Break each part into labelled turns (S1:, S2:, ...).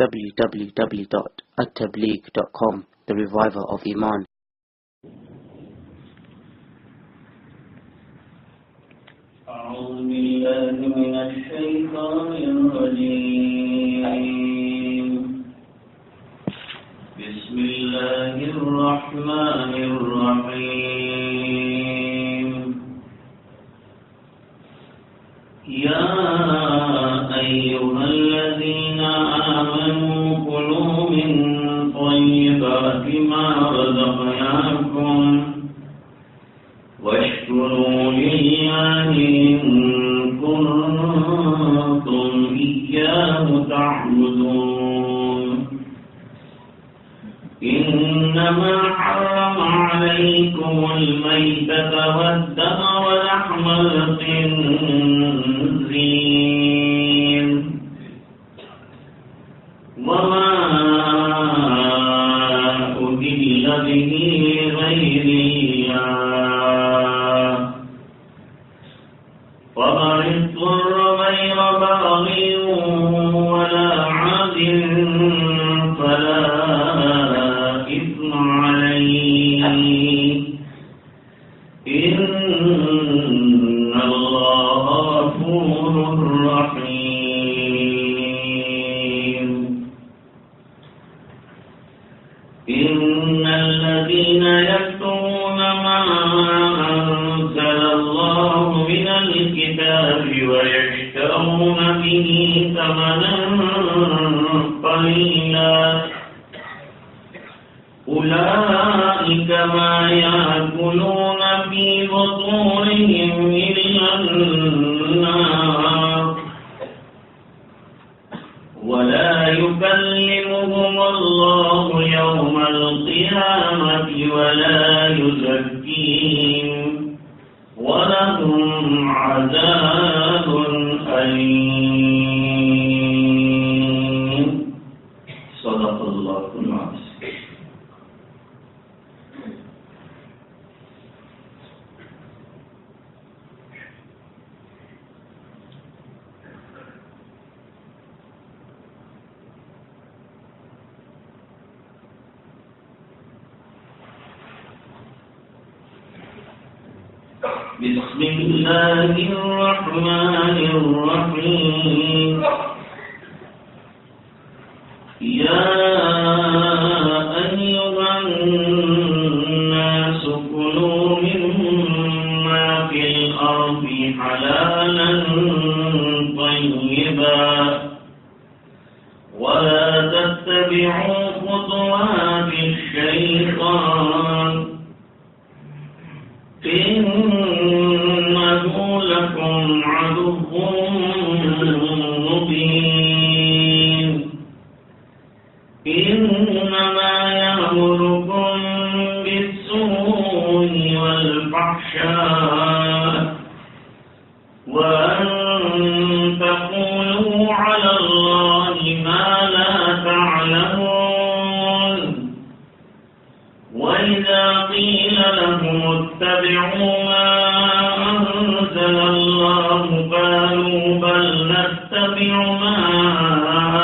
S1: www.attableek.com, the reviver of Iman.
S2: أعوذ بالله من الشيطان الرجيم. بسم الله الرحمن الرحيم. يا أيها الذين آمنوا كلوا من طيبات ما رزقناكم واشكروا لله إن كنتم إياه تعبدون. إنما حرم عليكم الميتة والدم ولحم الخنزير وما أهل به لغير الله ومن اضطر غير باغ ولا عاد فلا إثم عليه إن الله غفور رحيم. إن الذين يكتمون ما أنزل الله من الكتاب ويشترون به ثمنا قليلا أولئك ما يأكلون في بطونهم إلا النار ولا يكلمهم الله يوم القيامة ولا يزكيهم ولهم عذاب أليم. صدق الله العظيم. بسم الله الرحمن الرحيم. يا أيها الناس كلوا مما في الأرض حلالا طيبا ولا تتبعوا خطوات الشيطان إنه لكم عدو مبين. إنما يأمركم بالسوء والفحشاء وأن تقولوا على الله ما لا تعلمون. وإذا قيل لهم اتبعوا ما أنزل الله قالوا بل نتبع ما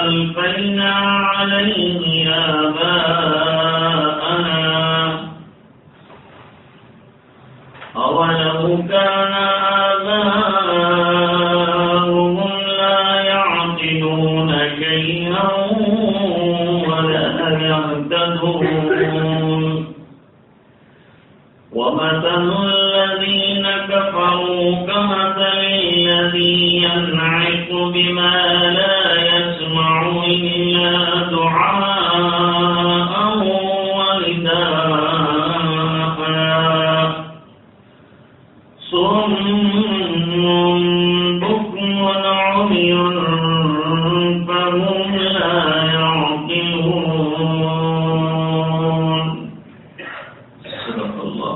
S2: ألفينا عليه آباءنا أولو كان آباؤهم لا يعقلون شيئا ولا يهتدون. ومثل الذين كفروا كمثل الذي ينعق بما لا يسمع إلا دعاء ونداء صم بكم عمي فهم لا يعقلون. صدق الله.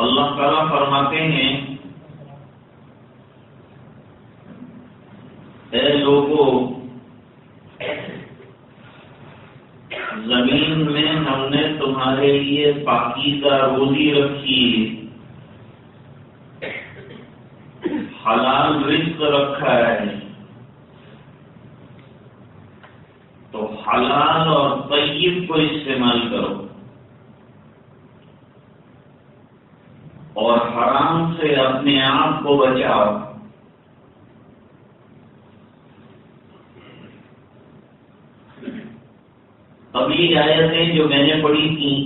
S2: اللہ تعالیٰ فرماتے ہیں اے لوگوں زمین میں ہم نے تمہارے لیے پاکیزہ روزی رکھی، حلال رزق رکھا ہے، تو حلال اور طیب کو استعمال کرو اور حرام سے اپنے آپ کو بچاؤ۔ ابھی آیتیں جو میں نے پڑھی تھیں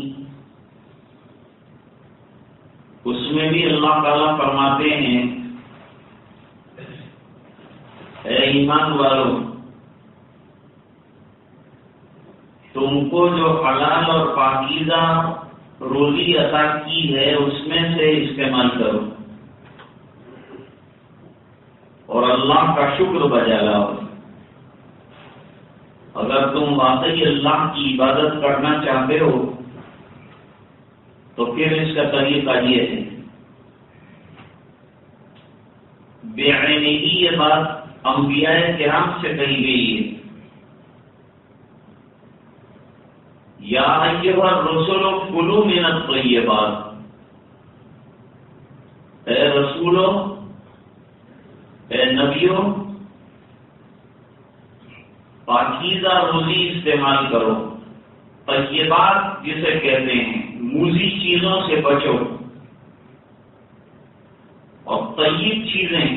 S2: اس میں بھی اللہ تعالیٰ فرماتے ہیں اے ایمان والو، تم کو جو حلال اور پاکیزہ روزی عطا کی ہے اس میں سے استعمال کرو اور اللہ کا شکر بجا لاؤ۔ اگر تم واقعی اللہ کی عبادت کرنا چاہتے ہو تو پھر اس کا طریقہ یہ ہے، بعینہی یہ بات انبیاء کرام سے کہی گئی ہے، یا ایھا الرسل کلوا من الطیبات، اے رسولوں، اے نبیوں، پاکیزہ روزی استعمال کرو۔ طیبات جسے کہتے ہیں موذی چیزوں سے بچو، اور طیب چیزیں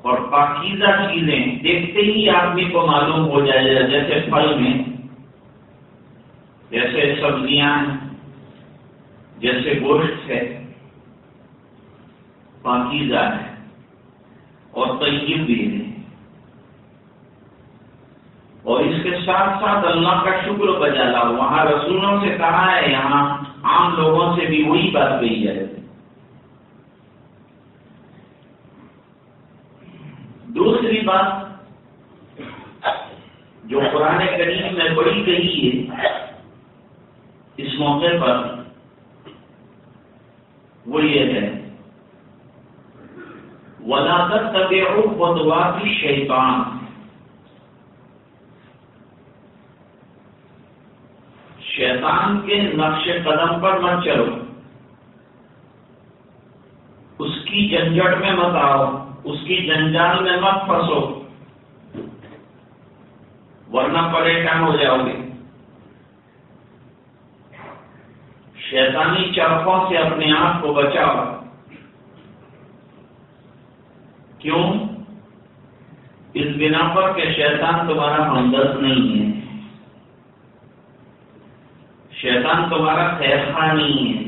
S2: اور پاکیزہ چیزیں دیکھتے ہی آدمی کو معلوم ہو جائے گا، جیسے پھل میں، جیسے سبزیاں ہیں، جیسے گوشت ہے، پاکیزہ ہے اور طیب بھی ہے۔ اور اس کے ساتھ ساتھ اللہ کا شکر بجا لاؤ۔ وہاں رسولوں سے کہا ہے، یہاں عام لوگوں سے بھی وہی بات کہی جائے۔ دوسری بات جو قرآن کریم میں بڑی کہی ہے اس موقع پر وہ یہ ہے، وَلَا تَتَّبِعُوا خُطُوَاتِ الشَّيْطَانِ، شیطان کے نقش قدم پر مت چلو، اس کی جھنجھٹ میں مت آؤ، اس کی جنجال میں مت پھنسو، ورنہ پریشان ہو جاؤ گے۔ شیطانی چرخوں سے اپنے آپ کو بچاؤ۔ کیوں؟ اس بنا پر کہ شیطان تمہارا ہمدرد نہیں ہے، شیطان تمہارا خیر خواہ نہیں ہے،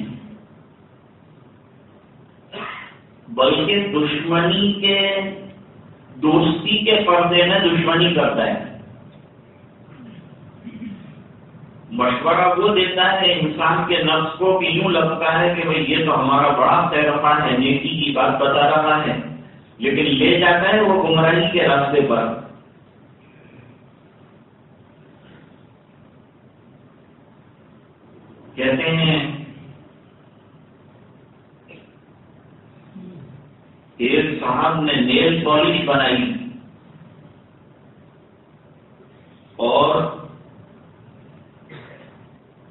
S2: بلکہ دشمنی کے دوستی کے پردے میں دشمنی کرتا ہے۔ مشورہ وہ دیتا ہے انسان کے نفس کو کہ یوں لگتا ہے کہ بھئی یہ تو ہمارا بڑا خیر خواہ ہے، نیکی کی بات بتا رہا ہے، لیکن لے جاتا ہے وہ گمراہی کے راستے پر۔ کہتے ہیں ایک صاحب نے نیل پالش بنائی اور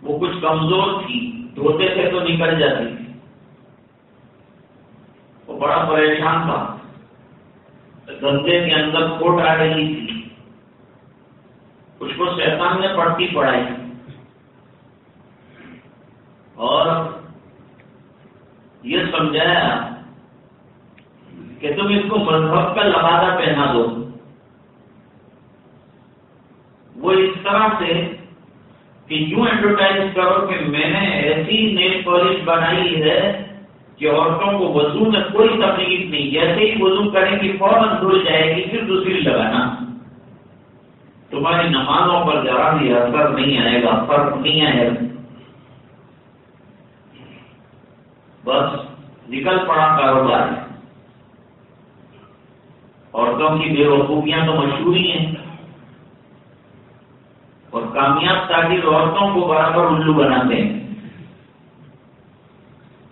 S2: وہ کچھ کمزور تھی، دھوتے تھے تو نکل جاتی تھی، وہ بڑا پریشان تھا، دندے کے اندر کھوٹ آ رہی تھی، اس کو شیطان نے پٹی پڑھائی اور یہ سمجھایا کہ تم اس کو مذہب کا لبادہ پہنا دو۔ وہ اس طرح سے کہ یوں ایڈورٹائز کرو کہ میں نے ایسی نیل پالش بنائی ہے کہ عورتوں کو وضو میں کوئی تکلیف نہیں، جیسے ہی وضو کریں گی فوراً دھل جائے گی، پھر دوسری لگانا، تمہاری نمازوں پر ذرا بھی اثر نہیں آئے گا، فرق نہیں آئے گا۔ بس نکل پڑا کاروبار۔ عورتوں کی بے وقوفیاں تو مشہور ہی ہیں، اور کامیاب تاجر عورتوں کو برابر الو بناتے ہیں۔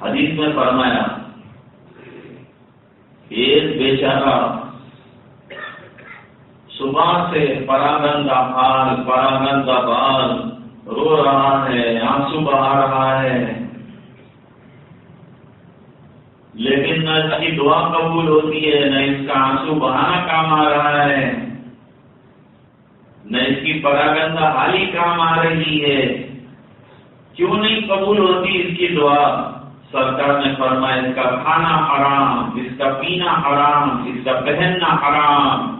S2: حدیث میں فرمایا ایک بیچارہ صبح سے پراگندہ حال پراگندہ بال رو رہا ہے، آنسو بہا رہا ہے، لیکن نہ اس کی دعا قبول ہوتی ہے، نہ اس کا آنسو بہانا کام آ رہا ہے، نہ اس کی پراگندہ حالی کام آ رہی ہے۔ کیوں نہیں قبول ہوتی اس کی دعا؟ سرکار نے فرمایا اس کا کھانا حرام، اس کا پینا حرام، اس کا پہننا حرام،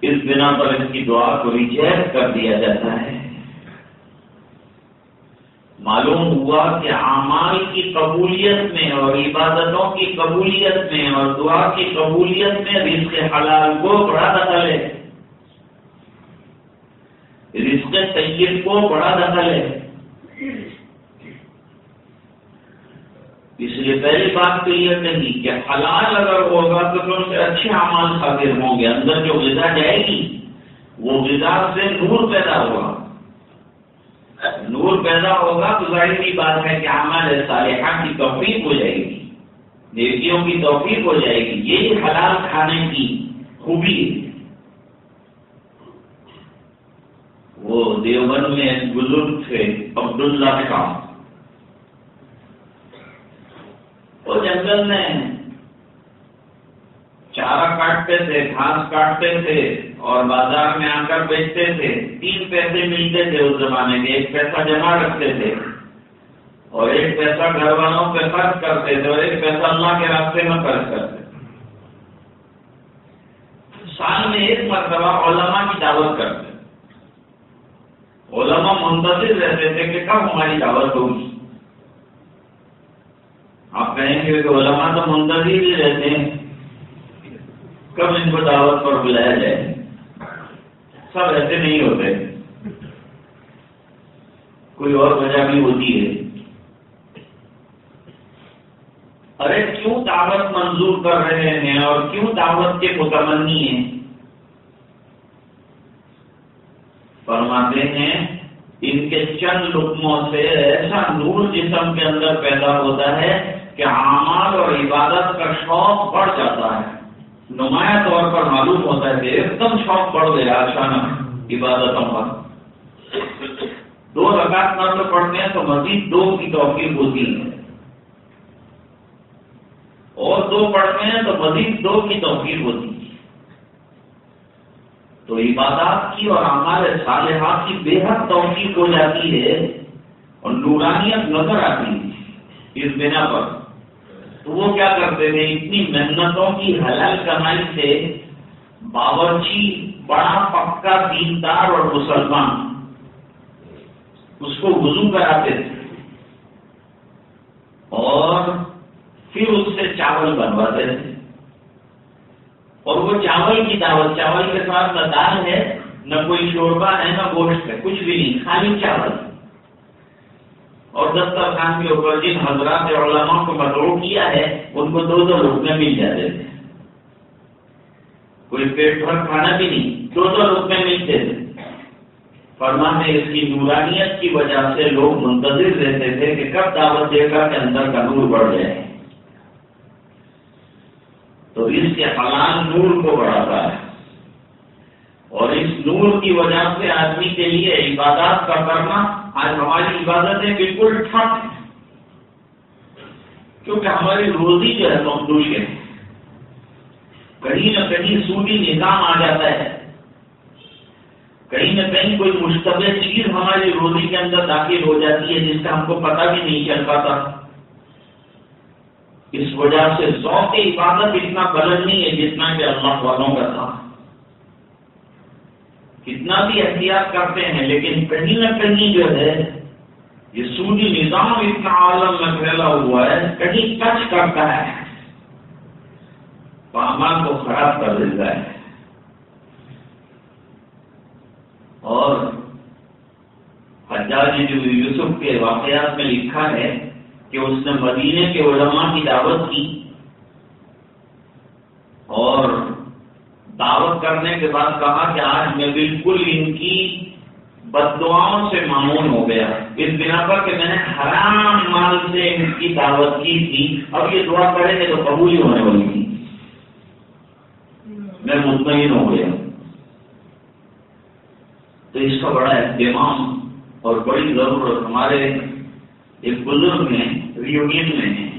S2: اس بنا پر اس کی دعا کو ریجیکٹ کر دیا جاتا ہے۔ معلوم ہوا کہ اعمال کی قبولیت میں اور عبادتوں کی قبولیت میں اور دعا کی قبولیت میں رزق حلال کو بڑا دخل ہے، رزق طیب کو بڑا دخل ہے۔ اس لیے پہلی بات تو یہ نہیں کہ حلال اگر ہوگا تو ان سے اچھے اعمال صادر ہوں گے، اندر جو غذا جائے گی وہ غذا سے نور پیدا ہوگا، نور پیدا ہوگا تو ظاہری بات ہے کہ اعمال صالحہ کی توفیق ہو جائے گی، نیکیوں کی توفیق ہو جائے گی۔ یہی حلال کھانے کی خوبی ہے۔ وہ دیوبند میں ایک بزرگ تھے عبداللہ شاہ، وہ جنگل میں چارہ کاٹتے تھے، گھاس کاٹتے تھے اور بازار میں آ کر بیچتے تھے۔ 3 پیسے ملتے تھے اس زمانے کے، 1 پیسہ جمع رکھتے تھے اور 1 پیسہ گھر والوں پہ خرچ کرتے تھے اور 1 پیسہ اللہ کے راستے میں خرچ کرتے تھے۔ سال میں 1 مرتبہ علماء کی دعوت کرتے، علماء منتظر رہتے تھے کہ کب ہماری دعوت ہوگی۔ آپ کہیں گے کہ علماء تو منتظر ہی رہتے ہیں کب ان کو دعوت پر بلایا جائے، سب ایسے نہیں ہوتے، کوئی اور وجہ بھی ہوتی ہے۔ ارے کیوں دعوت منظور کر رہے ہیں اور کیوں دعوت کے متمنی ہیں؟ فرماتے ہیں ان کے چند لقموں سے ایسا نور جسم کے اندر پیدا ہوتا ہے کہ اعمال اور عبادت کا شوق بڑھ جاتا ہے۔ نمایاں طور پر معلوم ہوتا ہے کہ ایک دم شوق بڑھ گیا اچانک عبادتوں کا۔ 2 رکعت نفل پڑھتے ہیں تو مزید 2 کی توفیق ہوتی ہے، اور 2 پڑھتے ہیں تو مزید 2 کی توفیق ہوتی ہے۔ تو عبادات کی اور اعمال صالحات کی بے حد توفیق ہو جاتی ہے اور نورانیت نظر آتی ہے۔ اس بنا پر تو وہ کیا کرتے تھے، اتنی محنتوں کی حلال کمائی سے باورچی بڑا پکا دیندار اور مسلمان اس کو وضو کراتے تھے اور پھر اس سے چاول بنواتے تھے، اور وہ چاول کی دعوت، چاول کے ساتھ نہ دال ہے، نہ کوئی شوربہ ہے، نہ گوشت ہے، کچھ بھی نہیں، خالی چاول۔ اور دسترخوان کے اوپر جن حضرات علماء کو مدعو کیا ہے ان کو 2 لقمے مل جاتے تھے، کوئی پیٹ بھر کھانا بھی نہیں، 2 لقمے ملتے تھے۔ فرماتے اس کی نورانیت کی وجہ سے لوگ منتظر رہتے تھے کہ کب دعوت دے گا کہ اندر کا نور بڑھ جائے۔ تو اس کے حلال نور کو بڑھاتا ہے، اور اس نور کی وجہ سے آدمی کے لیے عبادات کا کرنا، آج ہماری عبادتیں بالکل ٹھپ ہیں کیونکہ ہماری روزی جو ہے مخدوش ہے، کہیں نہ کہیں سودی نظام آ جاتا ہے، کہیں نہ کہیں کوئی مشتبہ چیز ہماری روزی کے اندر داخل ہو جاتی ہے جس کا ہم کو پتہ بھی نہیں چل پاتا۔ اس وجہ سے ذوق عبادت اتنا بلند نہیں ہے جتنا کہ اللہ والوں کا تھا۔ کتنا بھی احتیاط کرتے ہیں لیکن کہیں نہ کہیں جو ہے یہ سودی نظام اتنا عالم میں پھیلا ہوا ہے، کہیں ٹچ کرتا ہے تو اعمال کو خراب کر دیتا ہے۔ اور حجاج بن یوسف کے واقعات میں لکھا ہے کہ اس نے مدینے کے علماء کی دعوت کی، اور دعوت کرنے کے بعد کہا کہ آج میں بالکل ان کی بددعاؤں سے معمون ہو گیا، اس بنا پر کہ میں نے حرام مال سے ان کی دعوت کی تھی، اب یہ دعا کریں گے تو قبول ہی ہونے والی تھی، میں مطمئن ہو گیا۔ تو اس کا بڑا اہتمام اور بڑی ضرورت ہمارے ایک بزرگ نے ریونین میں ہیں،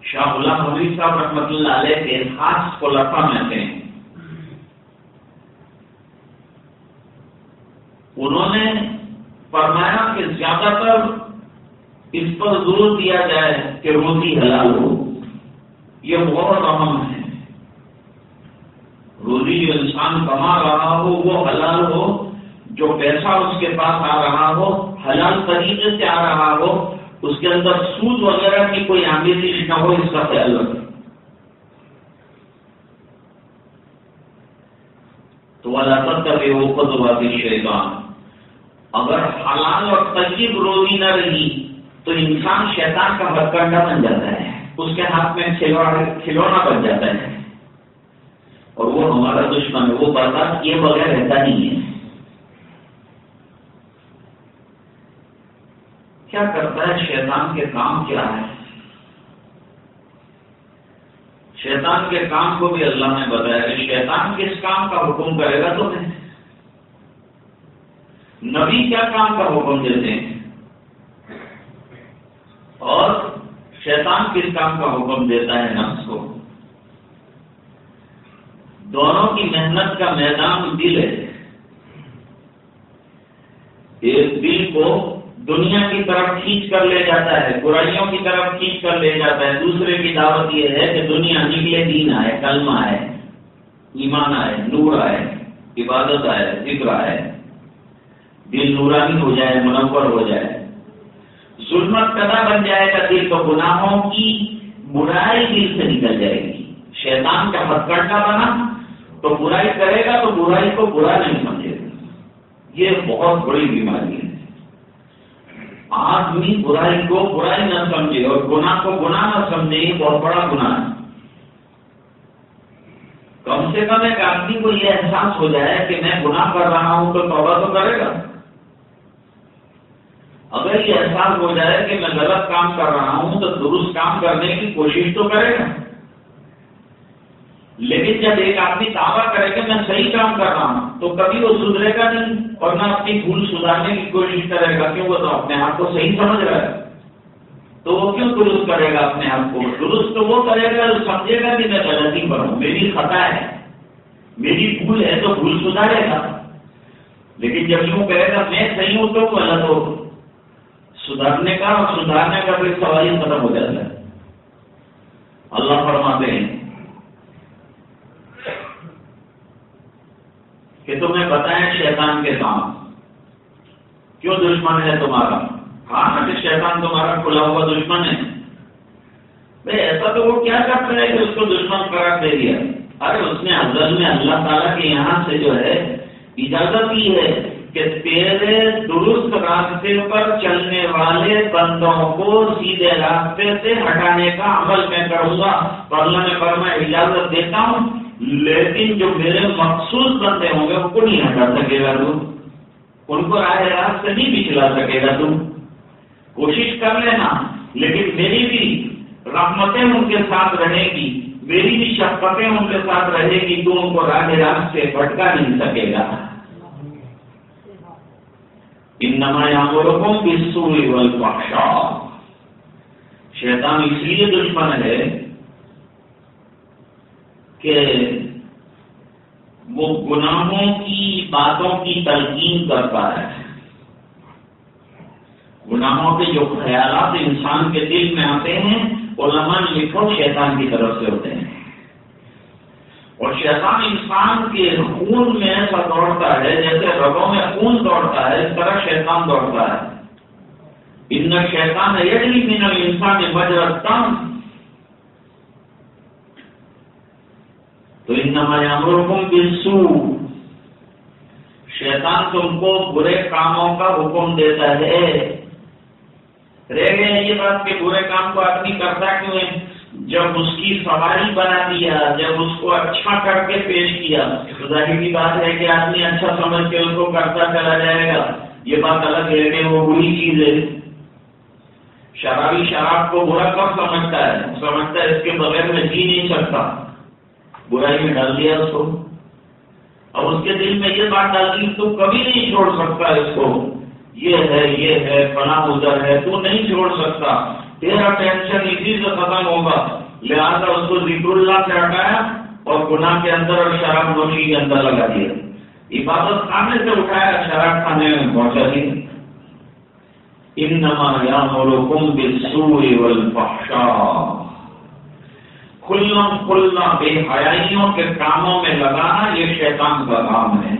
S2: شاہ غلام حمید صاحب رحمۃ اللہ علیہ کے خاص خلفاء میں تھے۔ انہوں نے فرمایا کہ زیادہ تر اس پر زور دیا جائے کہ روزی حلال ہو، یہ بہت اہم ہے۔ روزی جو انسان کما رہا ہو وہ حلال ہو، جو پیسہ اس کے پاس آ رہا ہو حلال طریقے سے آ رہا ہو، اس کے اندر سود وغیرہ کی کوئی آمیزش نہ ہو، اس کا خیال رکھیں۔ تو وَلَا تَتَّبِعُوا خُطُوَاتِ الشَّيْطَانِ، اگر حلال اور طیب روزی نہ رہی تو انسان شیطان کا ہتھکنڈا بن جاتا ہے، اس کے ہاتھ میں کھلونا بن جاتا ہے، اور وہ ہمارا دشمن ہے، وہ برداشت کیے بغیر رہتا نہیں ہے۔ کیا کرتا ہے شیطان کے کام کیا ہے؟ شیطان کے کام کو بھی اللہ نے بتایا کہ شیطان کس کام کا حکم کرے گا تمہیں، نبی کیا کام کا حکم دیتے ہیں، اور شیطان کس کام کا حکم دیتا ہے نفس کو۔ دونوں کی محنت کا میدان دل ہے۔ ایک دل کو دنیا کی طرف کھینچ کر لے جاتا ہے، برائیوں کی طرف کھینچ کر لے جاتا ہے، دوسرے کی دعوت یہ ہے کہ دنیا نکلے، دین آئے، کلمہ آئے، ایمان آئے، نور آئے، عبادت آئے، ذکر آئے، دل نورانی ہو جائے، منور ہو جائے، ظلمت کدا بن جائے گا دل، تو گناہوں کی برائی دل سے نکل جائے گی۔ شیطان کا ہتھکنڈا بنا تو برائی کرے گا تو برائی کو برا نہیں سمجھے گا، یہ بہت بڑی بیماری ہے۔ آدمی برائی کو برائی نہ سمجھے اور گناہ کو گناہ نہ سمجھے، یہ بہت بڑا گناہ ہے۔ کم سے کم ایک آدمی کو یہ احساس ہو جائے کہ میں گناہ کر رہا ہوں تو توبہ تو کرے گا۔ اگر یہ احساس ہو جائے کہ میں غلط کام کر رہا ہوں تو درست کام کرنے کی کوشش تو کرے گا۔ لیکن جب ایک آدمی دعویٰ کرے کہ میں صحیح کام کر رہا ہوں تو کبھی وہ سدھرے گا نہیں اور نہ اپنی بھول سدھارنے کی کوشش کرے گا، کیوں؟ وہ تو اپنے آپ کو صحیح سمجھ رہا ہے، تو وہ کیوں درست کرے گا اپنے آپ کو؟ درست تو وہ کرے گا جو سمجھے گا کہ میں غلطی پر ہوں، میری خطا ہے، میری بھول ہے، تو بھول سدھارے گا۔ لیکن جب یوں کہے گا میں صحیح ہوں تو غلط ہو، سدھارنے کا اور سدھارنے کا کوئی سوال ہی ختم ہو جاتا ہے۔ اللہ فرماتے ہیں کہ تمہیں بتائیں شیطان کے کام، کیوں دشمن ہے تمہارا؟ کہا نا کہ شیطان تمہارا کھلا ہوا دشمن ہے۔ بھائی ایسا تو وہ کیا کرتا ہے کہ اس کو دشمن قرار دے دیا؟ ارے اس نے ازل میں اللہ تعالیٰ کے یہاں سے جو ہے اجازت دی ہے کہ تیرے درست راستے پر چلنے والے بندوں کو سیدھے راستے سے ہٹانے کا عمل میں کروں گا، تو اللہ نے فرمایا اجازت دیتا ہوں، لیکن جو میرے مخصوص بندے ہوں گے ان کو نہیں ہٹا سکے گا تم، ان کو راہ راست سے نہیں بچلا سکے گا تم۔ کوشش کر لینا، لیکن میری بھی رحمتیں ان کے ساتھ رہے گی، میری بھی شفقتیں ان کے ساتھ رہے گی، تو ان کو راہ راست سے بھٹکا نہیں سکے گا۔ انما یامرکم بالسوء والفحشاء، شیطان اس لیے دشمن ہے کہ وہ گناہوں کی باتوں کی تلقین کرتا ہے۔ گناہوں کے جو خیالات انسان کے دل میں آتے ہیں علماء نے لکھو شیطان کی طرف سے ہوتے ہیں، اور شیطان انسان کے خون میں ایسا دوڑتا ہے جیسے رگوں میں خون دوڑتا ہے، اس طرح شیطان دوڑتا ہے۔ ان شیطان یجری من الانسان مجرى الدم، تو انما یامرکم بالسوء، شیطان تم کو برے کاموں کا حکم دیتا ہے۔ رہ گئے یہ بات کہ برے کام کو آدمی کرتا کیوں ہے؟ جب اس کی سواری بنا دیا، جب اس کو اچھا کر کے پیش کیا، تو ظاہر کی بات ہے کہ آدمی اچھا سمجھ کے اس کو کرتا چلا جائے گا۔ یہ بات الگ ہے کہ وہ بری چیز ہے۔ شرابی شراب کو برا کب سمجھتا ہے؟ سمجھتا ہے اس کے بغیر میں جی نہیں سکتا، برائی میں ڈال دیا اس کو، اور اس کے دل میں یہ بات ڈال دی تو کبھی نہیں چھوڑ سکتا اس کو، یہ ہے فلاں ادھر ہے، تو نہیں چھوڑ سکتا، تیرا ٹینشن اسی سے ختم ہوگا، لہٰذا اس کو ذکر اللہ سے ہٹایا اور گناہ کے اندر اور شراب نوشی کے اندر لگا دیا، عبادت خانے سے اٹھایا شراب خانے میں پہنچا دیا۔ انما یامرکم بالسوء والفحشاء، کھلا بے حیائیوں کے کاموں میں لگانا یہ شیطان کا کام ہے۔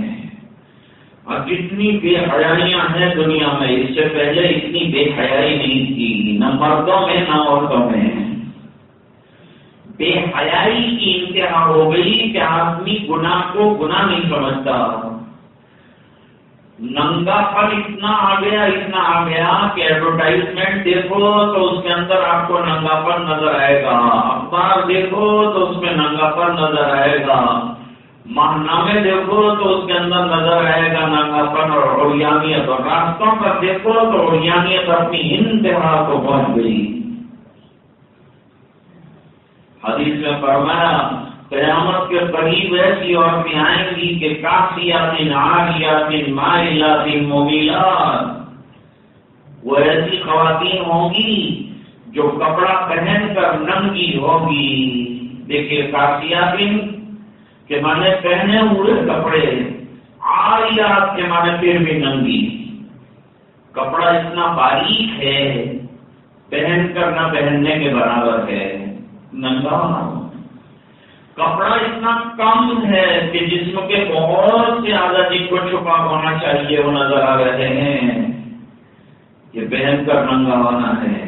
S2: اور جتنی بے حیائیاں ہیں دنیا میں، اس سے پہلے اتنی بے حیائی نہیں تھی، نہ مردوں میں نہ عورتوں میں۔ بے حیائی کی انتہا ہو گئی کہ آدمی گناہ کو گناہ نہیں سمجھتا۔ ننگا پن اتنا آ گیا کہ ایڈورٹائزمنٹ دیکھو تو اس کے اندر آپ کو ننگا پن نظر آئے گا، اخبار دیکھو تو اس میں ننگا پن نظر آئے گا، ماہنامے دیکھو تو اس کے اندر نظر آئے گا ننگا پن اور عریانیت، اور راستوں پر دیکھو تو عریانیت اپنی انتہا کو پہنچ گئی۔ حدیث میں فرمایا قیامت کے قریب ایسی عورتیں آئیں گی کہ کاسیات عاریات مائلات ممیلات، وہ ایسی خواتین ہوں گی جو کپڑا پہن کر ننگی ہوگی۔ دیکھیے کاسیات کے معنی پہنے ہوئے کپڑے، عاریات کے معنی پھر بھی ننگی، کپڑا اتنا باریک ہے پہن کر نہ پہننے کے برابر ہے، ننگا ہونا۔ کپڑا اتنا کم ہے کہ جسم کے بہت سے اعضاء جن کو چھپا ہونا چاہیے وہ نظر آ رہے ہیں، یہ پہن کر ننگا ہونا ہے۔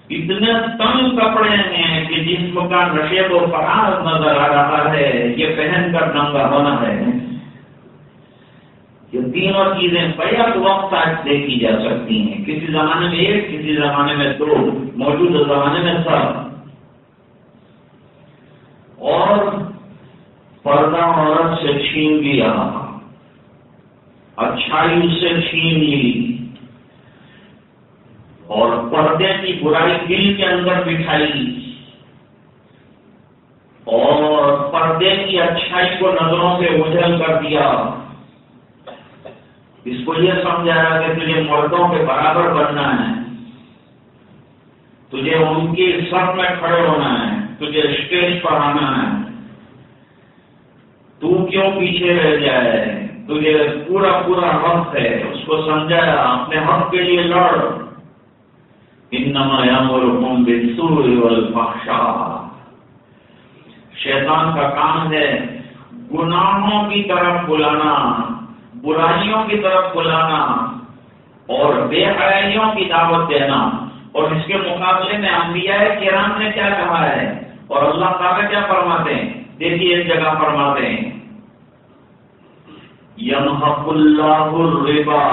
S2: اتنے تنگ کپڑے ہیں کہ جسم کا نشیب و فراز نظر آ رہا ہے، یہ پہن کر ننگا ہونا ہے۔ یہ تینوں چیزیں بیک وقت آج دیکھی جا سکتی ہیں، کسی زمانے میں ایک، کسی زمانے میں دو، موجودہ زمانے میں سب۔ اور پردہ عورت سے چھین لیا، اچھائی اس سے چھین لی، اور پردے کی برائی دل کے اندر بٹھائی، اور پردے کی اچھائی کو نظروں سے اوجھل کر دیا۔ اس کو یہ سمجھایا کہ تجھے مردوں کے برابر بننا ہے، تجھے ان کی صف میں کھڑے ہونا ہے، تجھے اسٹیج پر آنا ہے، تو کیوں پیچھے رہ جائے، تجھے پورا حق ہے۔ اس کو سمجھایا اپنے حق کے لیے لڑ۔ انما یامرکم بالسوء والفحشاء، شیطان کا کام ہے گناہوں کی طرف بلانا، برائیوں کی طرف بلانا اور بے حیائیوں کی دعوت دینا۔ اور اس کے مقابلے میں انبیاء کرام نے کیا کہا ہے اور اللہ تعالیٰ کیا فرماتے ہیں؟ دیکھیے ایک جگہ فرماتے ہیں یمحق اللہ الربا،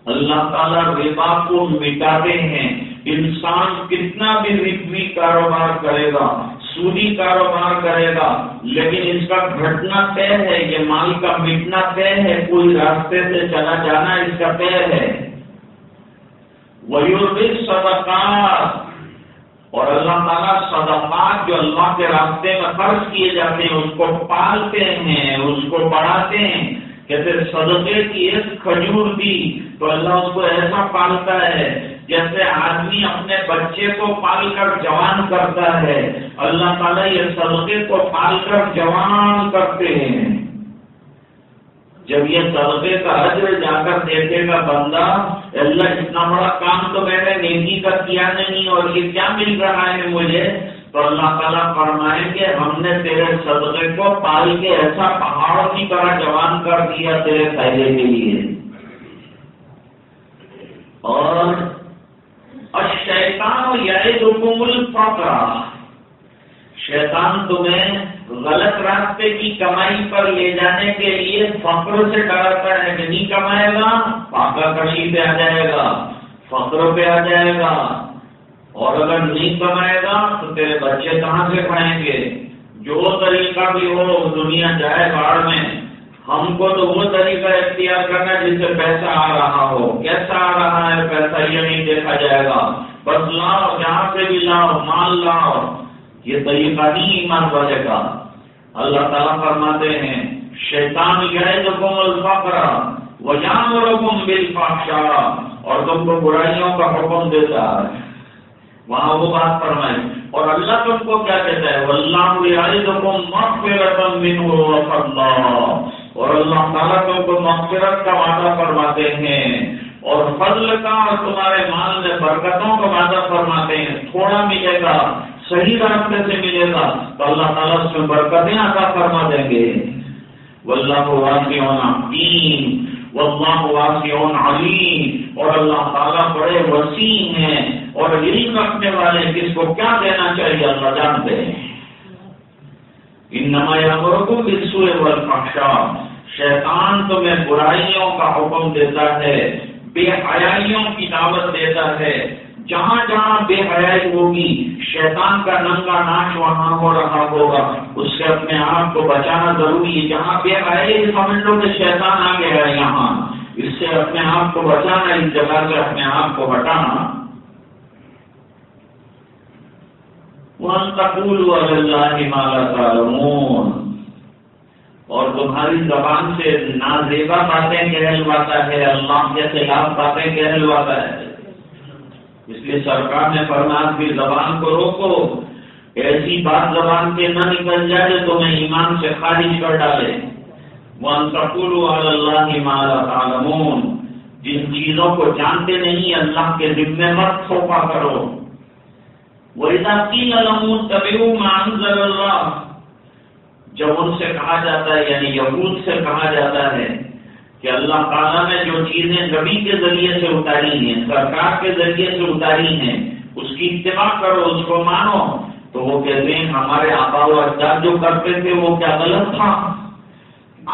S2: اللہ تعالیٰ ربا کو مٹاتے ہیں۔ انسان کتنا بھی ربوی کاروبار کرے گا، سودی کاروبار کرے گا، لیکن اس کا گھٹنا طے ہے، یہ مال کا مٹنا طے ہے، کوئی راستے سے چلا جانا اس کا طے ہے۔ وَيُرْبِي الصَّدَقَاتِ، اور اللہ تعالیٰ صدقات جو اللہ کے راستے میں خرچ کیے جاتے ہیں اس کو پالتے ہیں، اس کو بڑھاتے ہیں۔ کہتے صدقے کی ایک کھجور دی تو اللہ اس کو ایسا پالتا ہے جیسے آدمی اپنے بچے کو پال کر جوان کرتا ہے، اللہ تعالیٰ یہ صدقے کو پال کر جوان کرتے ہیں۔ جب یہ صدقے کا اجر جا کر دیکھے گا بندہ، اللہ اتنا بڑا کام تو میں نے نیکی کا کیا نہیں اور یہ کیا مل رہا ہے مجھے، تو اللہ تعالیٰ فرمائیں گے ہم نے تیرے صدقے کو پال کے ایسا پہاڑ کی طرح جوان کر دیا تیرے فائدے کے لیے۔ اور الشیطان یعدکم الفقر، شیطان تمہیں غلط راستے کی کمائی پر لے جانے کے لیے فقر سے ڈراتا ہے کہ نہیں کمائے گا، فاقہ کشی پہ آ جائے گا، فقر پہ آ جائے گا، اور اگر نہیں کمائے گا تو تیرے بچے کہاں سے کھائیں گے؟ جو طریقہ بھی ہو دنیا جائے باہر میں، ہم کو تو وہ طریقہ اختیار کرنا جس سے پیسہ آ رہا ہو. کیسا آ رہا ہے پیسہ یہ نہیں دیکھا جائے گا، بس لاؤ جہاں سے بھی لاؤ، مال لاؤ. یہ طریقہ نہیں ایمان والے کا. اللہ تعالیٰ فرماتے ہیں شیطان یعدکم الفقر ویأمرکم بالفحشاء، اور تم کو برائیوں کا حکم دیتا ہے. وہاں وہ بات فرمائے. اور اللہ تم کو کیا کہتا ہے؟ واللہ یعدکم مغفرۃ منہ وفضلا، اور اللہ تعالیٰ تم کو مغفرت کا وعدہ فرماتے ہیں اور فضل کا، اور تمہارے مال میں برکتوں کا وعدہ فرماتے ہیں. تھوڑا ملے گا، صحیح راستے سے ملے گا تو اللہ تعالیٰ اس میں برکتیں عطا فرما دیں گے. واللہ واسع حکیم واللہ واسع علیم، اور اللہ تعالیٰ بڑے وسیع ہیں اور علم رکھنے والے، کس کو کیا دینا چاہیے اللہ جانتے ہیں. انما یامرکم بالسوء والفحشاء، شیطان تمہیں برائیوں کا حکم دیتا ہے، بے حیائیوں کی دعوت دیتا ہے. جہاں جہاں بے حیائی ہوگی شیطان کا ننگا ناچ وہاں ہو رہا ہوگا، اس سے اپنے آپ کو بچانا ضروری ہے. جہاں بے حیائی سمجھ لو کہ شیطان آ گیا ہے یہاں، اس سے اپنے آپ کو بچانا، اس جگہ سے اپنے آپ کو ہٹانا. وَأَن تَقُولُوا عَلَى اللَّهِ مَا لَا تَعْلَمُونَ، اور تمہاری زبان سے نازیبا باتیں کہلواتا ہے، اللہ کے خلاف باتیں کہلواتا ہے. اس لیے سرکار نے فرمایا کہ زبان کو روکو، ایسی بات زبان کے نہ نکل جائے جو تمہیں ایمان سے خارج کر ڈالے. وَأَن تَقُولُوا عَلَى اللَّهِ مَا لَا تَعْلَمُونَ، جن چیزوں کو جانتے نہیں اللہ کے ذمہ مت تھوپا کرو. وَإِذَا قِيلَ لَهُمُ اتَّبِعُوا مَا أَنزَلَ اللَّهُ، جب ان سے کہا جاتا ہے، یعنی یہود سے کہا جاتا ہے کہ اللہ تعالیٰ نے جو چیزیں نبی کے ذریعے سے اتاری ہیں، سرکار کے ذریعے سے اتاری ہیں، اس کی اتباع کرو، اس کو مانو، تو وہ کہتے ہیں ہمارے آبا و اجداد جو کرتے تھے وہ کیا غلط تھا.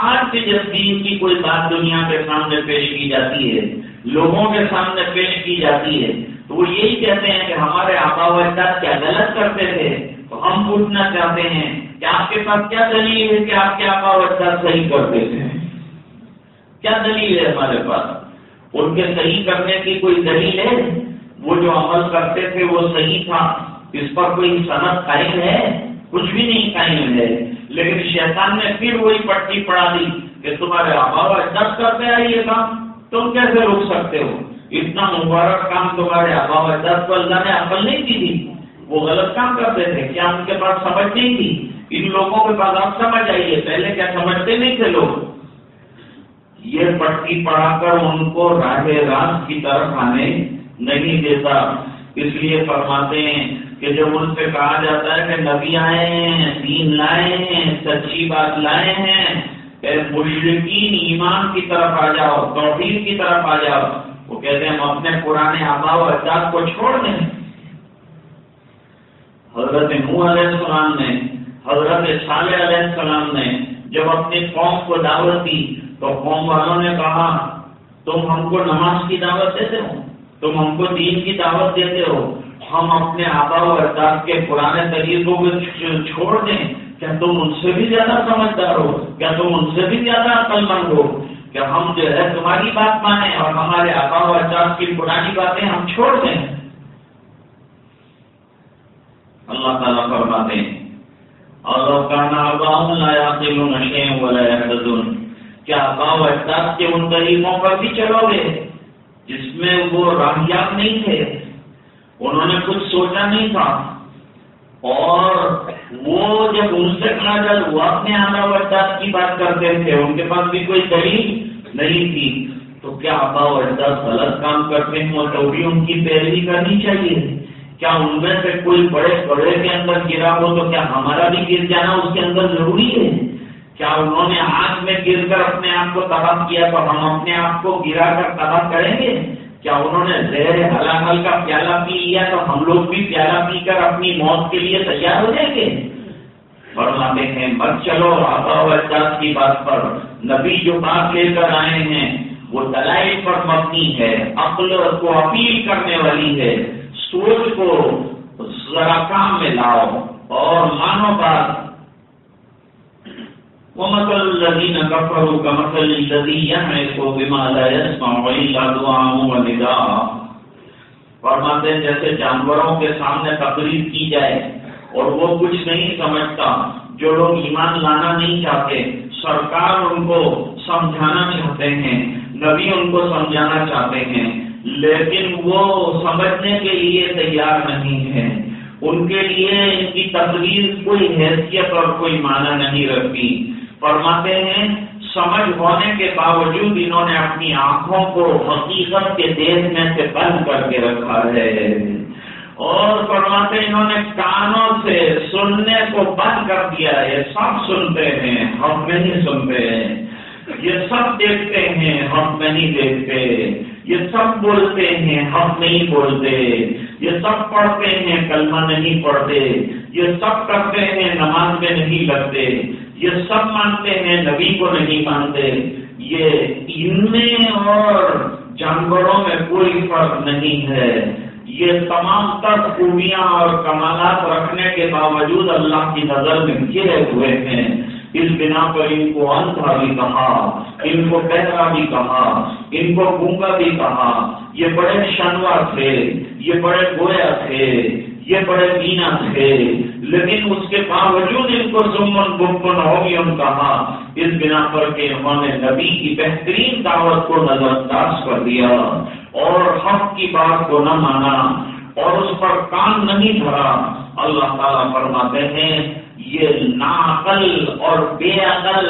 S2: آج بھی جب دین کی کوئی بات دنیا کے سامنے پیش کی جاتی ہے، لوگوں کے سامنے پیش کی جاتی ہے، تو وہ یہی کہتے ہیں کہ ہمارے آبا و اجداد کیا غلط کرتے تھے. تو ہم پوچھنا چاہتے ہیں کہ آپ کے پاس کیا دلیل ہے کہ آپ کے آبا و اجداد صحیح کرتے تھے؟ کیا دلیل ہے ہمارے پاس؟ ان کے صحیح کرنے کی کوئی دلیل ہے؟ وہ جو عمل کرتے تھے وہ صحیح تھا، اس پر کوئی سند قائم ہے؟ کچھ بھی نہیں قائم ہے. لیکن شیطان نے پھر وہی پٹی پڑا دی کہ تمہارے آبا و اجداد کرتے آئے یہ کام، تم کیسے روک سکتے ہو؟ اتنا مبارک کام تمہارے آبا و اجداد کو اللہ نے عقل نہیں کی تھی، وہ غلط کام کرتے تھے. کیا ان کے پاس سمجھ نہیں تھی؟ ان لوگوں کے پاس آپ سمجھ آئیے، پہلے کیا سمجھتے نہیں تھے لوگ؟ یہ پٹی پڑا کر ان کو راہ راست کی طرف آنے نہیں دیتا. اس لیے فرماتے ہیں کہ جب ان سے کہا جاتا ہے کہ نبی آئے ہیں، دین لائے ہیں، سچی بات لائے ہیں، اے مشرکین ایمان کی طرف آ جاؤ، توحید کی طرف آ جاؤ، وہ کہتے ہیں ہم اپنے پرانے آبا و اجداد کو چھوڑ دیں. حضرت نوح علیہ السلام نے، حضرت صالح علیہ السلام نے جب اپنی قوم کو دعوت دی تو قوم والوں نے کہا تم ہم کو نماز کی دعوت دیتے ہو، تم ہم کو دین کی دعوت دیتے ہو، ہم اپنے آبا و اجداد کے پرانے طریقوں کو چھوڑ دیں؟ کیا تم ان سے بھی زیادہ سمجھدار ہو؟ کیا تم ان سے بھی زیادہ عقل مند ہو؟ کیا ہم جو ہے تمہاری بات مانیں اور ہمارے آبا و اجداد کی پرانی باتیں ہم چھوڑ دیں؟ اللہ تعالیٰ فرماتے ہیں اور کان آباؤہم لا یعقلون شیئا ولا یہتدون، کیا آبا و اجداد کے ان طریقوں پر بھی چلو گے جس میں وہ راہیاب نہیں تھے، انہوں نے کچھ سوچا نہیں تھا، اور وہ جب ان سے کہا جائے وہ اپنے آبا و اجداد کی بات کرتے تھے، ان کے پاس بھی کوئی دلیل نہیں تھی، تو کیا آبا و اجداد غلط کام کرتے ہوں تو بھی ان کی پیروی کرنی چاہیے؟ کیا ان میں سے کوئی بڑے بڑے کے اندر گرا ہو تو کیا ہمارا بھی گر جانا اس کے اندر ضروری ہے؟ کیا انہوں نے آگ میں گر کر اپنے آپ کو تباہ کیا تو ہم اپنے آپ کو گرا کر تباہ کریں گے؟ کیا انہوں نے زہر حلال کا پیالہ پی لیا تو ہم لوگ بھی پیالہ پی کر اپنی موت کے لیے تیار ہو جائیں گے؟ فرماتے ہیں مت چلو آبا و اجداد کی بات پر، نبی جو بات لے کر آئے ہیں وہ دلائل پر مبنی ہے، عقل کو اپیل کرنے والی ہے، سوچ کو ذرا کام میں لاؤ اور مانو بات. وَمَثَلُ الَّذِينَ كَفَرُوا كَمَثَلِ الَّذِي يَنْعِقُ بِمَا لَا يَسْمَعُ إِلَّا دُعَاءً وَنِدَاءً. فرماتے ہیں جیسے جانوروں کے سامنے تقریر کی جائے اور وہ کچھ نہیں سمجھتا، جو لوگ ایمان لانا نہیں چاہتے، سرکار ان کو سمجھانا چاہتے ہیں، نبی ان کو سمجھانا چاہتے ہیں، لیکن وہ سمجھنے کے لیے تیار نہیں ہے. ان کے لیے ان کی تقریر کوئی حیثیت اور کوئی معنی نہیں رکھتی. فرماتے ہیں سمجھ ہونے کے باوجود انہوں نے اپنی آنکھوں کو حقیقت کے دیکھنے سے بند کر کے رکھا ہے، اور فرماتے ہیں انہوں نے کانوں سے سننے کو بند کر دیا ہے. یہ سب سنتے ہیں، ہم نہیں سنتے. یہ سب دیکھتے ہیں، ہم نہیں دیکھتے. یہ سب بولتے ہیں، ہم نہیں بولتے. یہ سب پڑھتے ہیں، کلمہ نہیں پڑھتے. یہ سب کرتے ہیں، نماز میں نہیں لگتے. یہ سب مانتے ہیں، نبی کو نہیں مانتے. یہ ان میں اور جانوروں میں کوئی فرق نہیں ہے. یہ تمام تر خوبیاں اور کمالات رکھنے کے باوجود اللہ کی نظر میں گرے ہوئے ہیں. اس بنا پر ان کو اندھا بھی کہا، ان کو بہرا بھی کہا، ان کو گونگا بھی کہا. یہ بڑے شنوا تھے، یہ بڑے گویا تھے، یہ بڑے بینا تھے، لیکن اس کے باوجود ان کو زمن بمن ہوگیم کہا. اس بنا پر کہ انہوں نے نبی کی بہترین دعوت کو نظر انداز کر دیا اور حق کی بات کو نہ مانا اور اس پر کان نہیں دھرا. اللہ تعالیٰ فرماتے ہیں یہ ناعقل اور بے عقل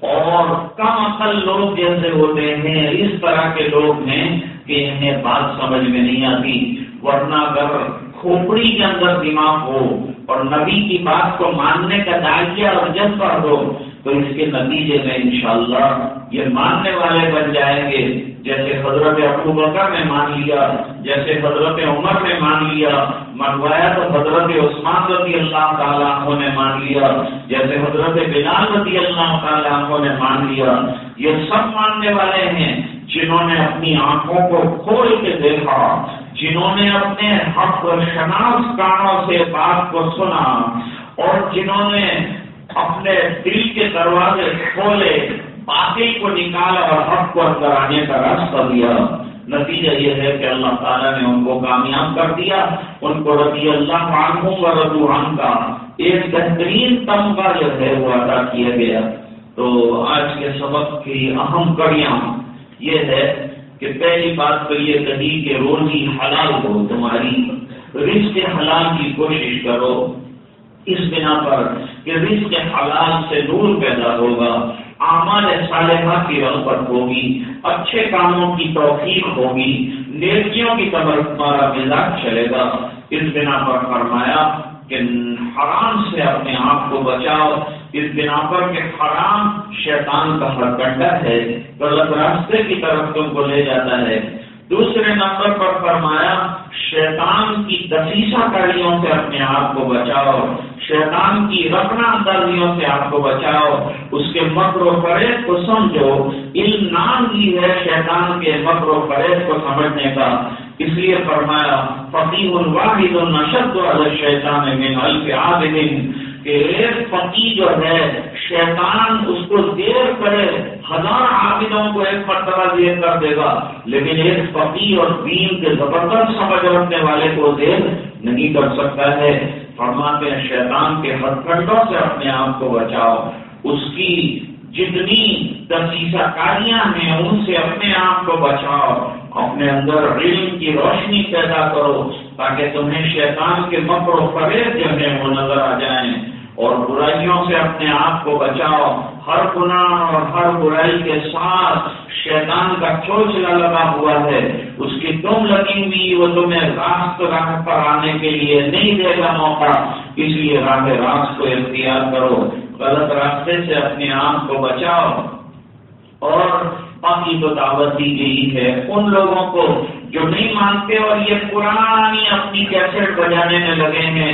S2: اور کم عقل لوگ جیسے ہوتے ہیں، اس طرح کے لوگ ہیں کہ انہیں بات سمجھ میں نہیں آتی. ورنہ اگر کھوپڑی کے اندر دماغ ہو اور نبی کی بات کو ماننے کا دائیا اور جذبہ ہو تو اس کے نتیجے میں انشاءاللہ یہ ماننے والے بن جائیں گے. جیسے حضرت ابو بکر نے مان لیا، جیسے حضرت عمر نے مان لیا، منوایا تو حضرت عثمان رضی اللہ تعالیٰ عنہ نے مان لیا، جیسے حضرت بلال رضی اللہ تعالیٰ عنہ نے مان لیا. یہ سب ماننے والے ہیں جنہوں نے اپنی آنکھوں کو کھول کے دیکھا، جنہوں نے اپنے حق و شناس کانوں سے بات کو سنا اور جنہوں نے اپنے دل کے دروازے کھولے، باطل کو نکالا اور حق کو اندر آنے کا راستہ دیا. نتیجہ یہ ہے کہ اللہ تعالیٰ نے ان کو کامیاب کر دیا. ان کو رضی اللہ عنہم و رضوا عنہ کا ایک بہترین تمغہ جو ہے وہ عطا کیا گیا. تو آج کے سبق کی اہم کڑیاں یہ ہے کہ پہلی بات تو یہ کہی کہ روزی حلال ہو، تمہاری رزق حلال کی کوشش کرو، اس بنا پر کہ رزق حلال سے نور پیدا ہوگا، اعمال صالحہ کی رغبت ہوگی، اچھے کاموں کی توفیق ہوگی، نیکیوں کی طرف تمہارا مزاج چلے گا. اس بنا پر فرمایا کہ حرام سے اپنے آپ کو بچاؤ، اس بنا پر کہ حرام شیطان کا ہتھکڑا ہے، غلط راستے کی طرف تم کو لے جاتا ہے. دوسرے نمبر پر فرمایا شیطان کی دسیسہ کاریوں سے اپنے آپ کو بچاؤ، شیطان کی رکنا اندازیوں سے آپ کو بچاؤ، اس کے مکر و فریب کو سمجھو. علم نام ہی ہے شیطان کے مکر و فریب کو سمجھنے کا. اس لیے فرمایا فقیہ واحد اشد علی الشیطان من الف عابد، کہ ایک فقیہ جو ہے شیطان اس کو دیر کرے 1000 عابدوں کو ایک مرتبہ دیر کر دے گا، لیکن ایک فقیہ اور دین کے زبردست سمجھ رکھنے والے کو دیر نہیں کر سکتا ہے. فرماتے ہیں شیطان کے ہتھکڑوں سے اپنے آپ کو بچاؤ، اس کی جتنی دسیسہ کاریاں ہیں ان سے اپنے آپ کو بچاؤ، اپنے اندر علم کی روشنی پیدا کرو تاکہ تمہیں شیطان کے مکر و فریب جو ہیں وہ نظر آ جائیں، اور برائیوں سے اپنے آپ کو بچاؤ. ہر گناہ اور ہر برائی کے ساتھ شیطان کا چوچلا لگا ہوا ہے، اس کی دم لگی ہوئی، وہ تمہیں راہ پر آنے کے لیے نہیں دے گا موقع. اس لیے راست کو اختیار کرو، غلط راستے سے اپنے آپ کو بچاؤ. اور باقی تو دعوت دی گئی ہے ان لوگوں کو جو نہیں مانتے اور یہ پرانی اپنی کیسٹ بجانے میں لگے ہیں.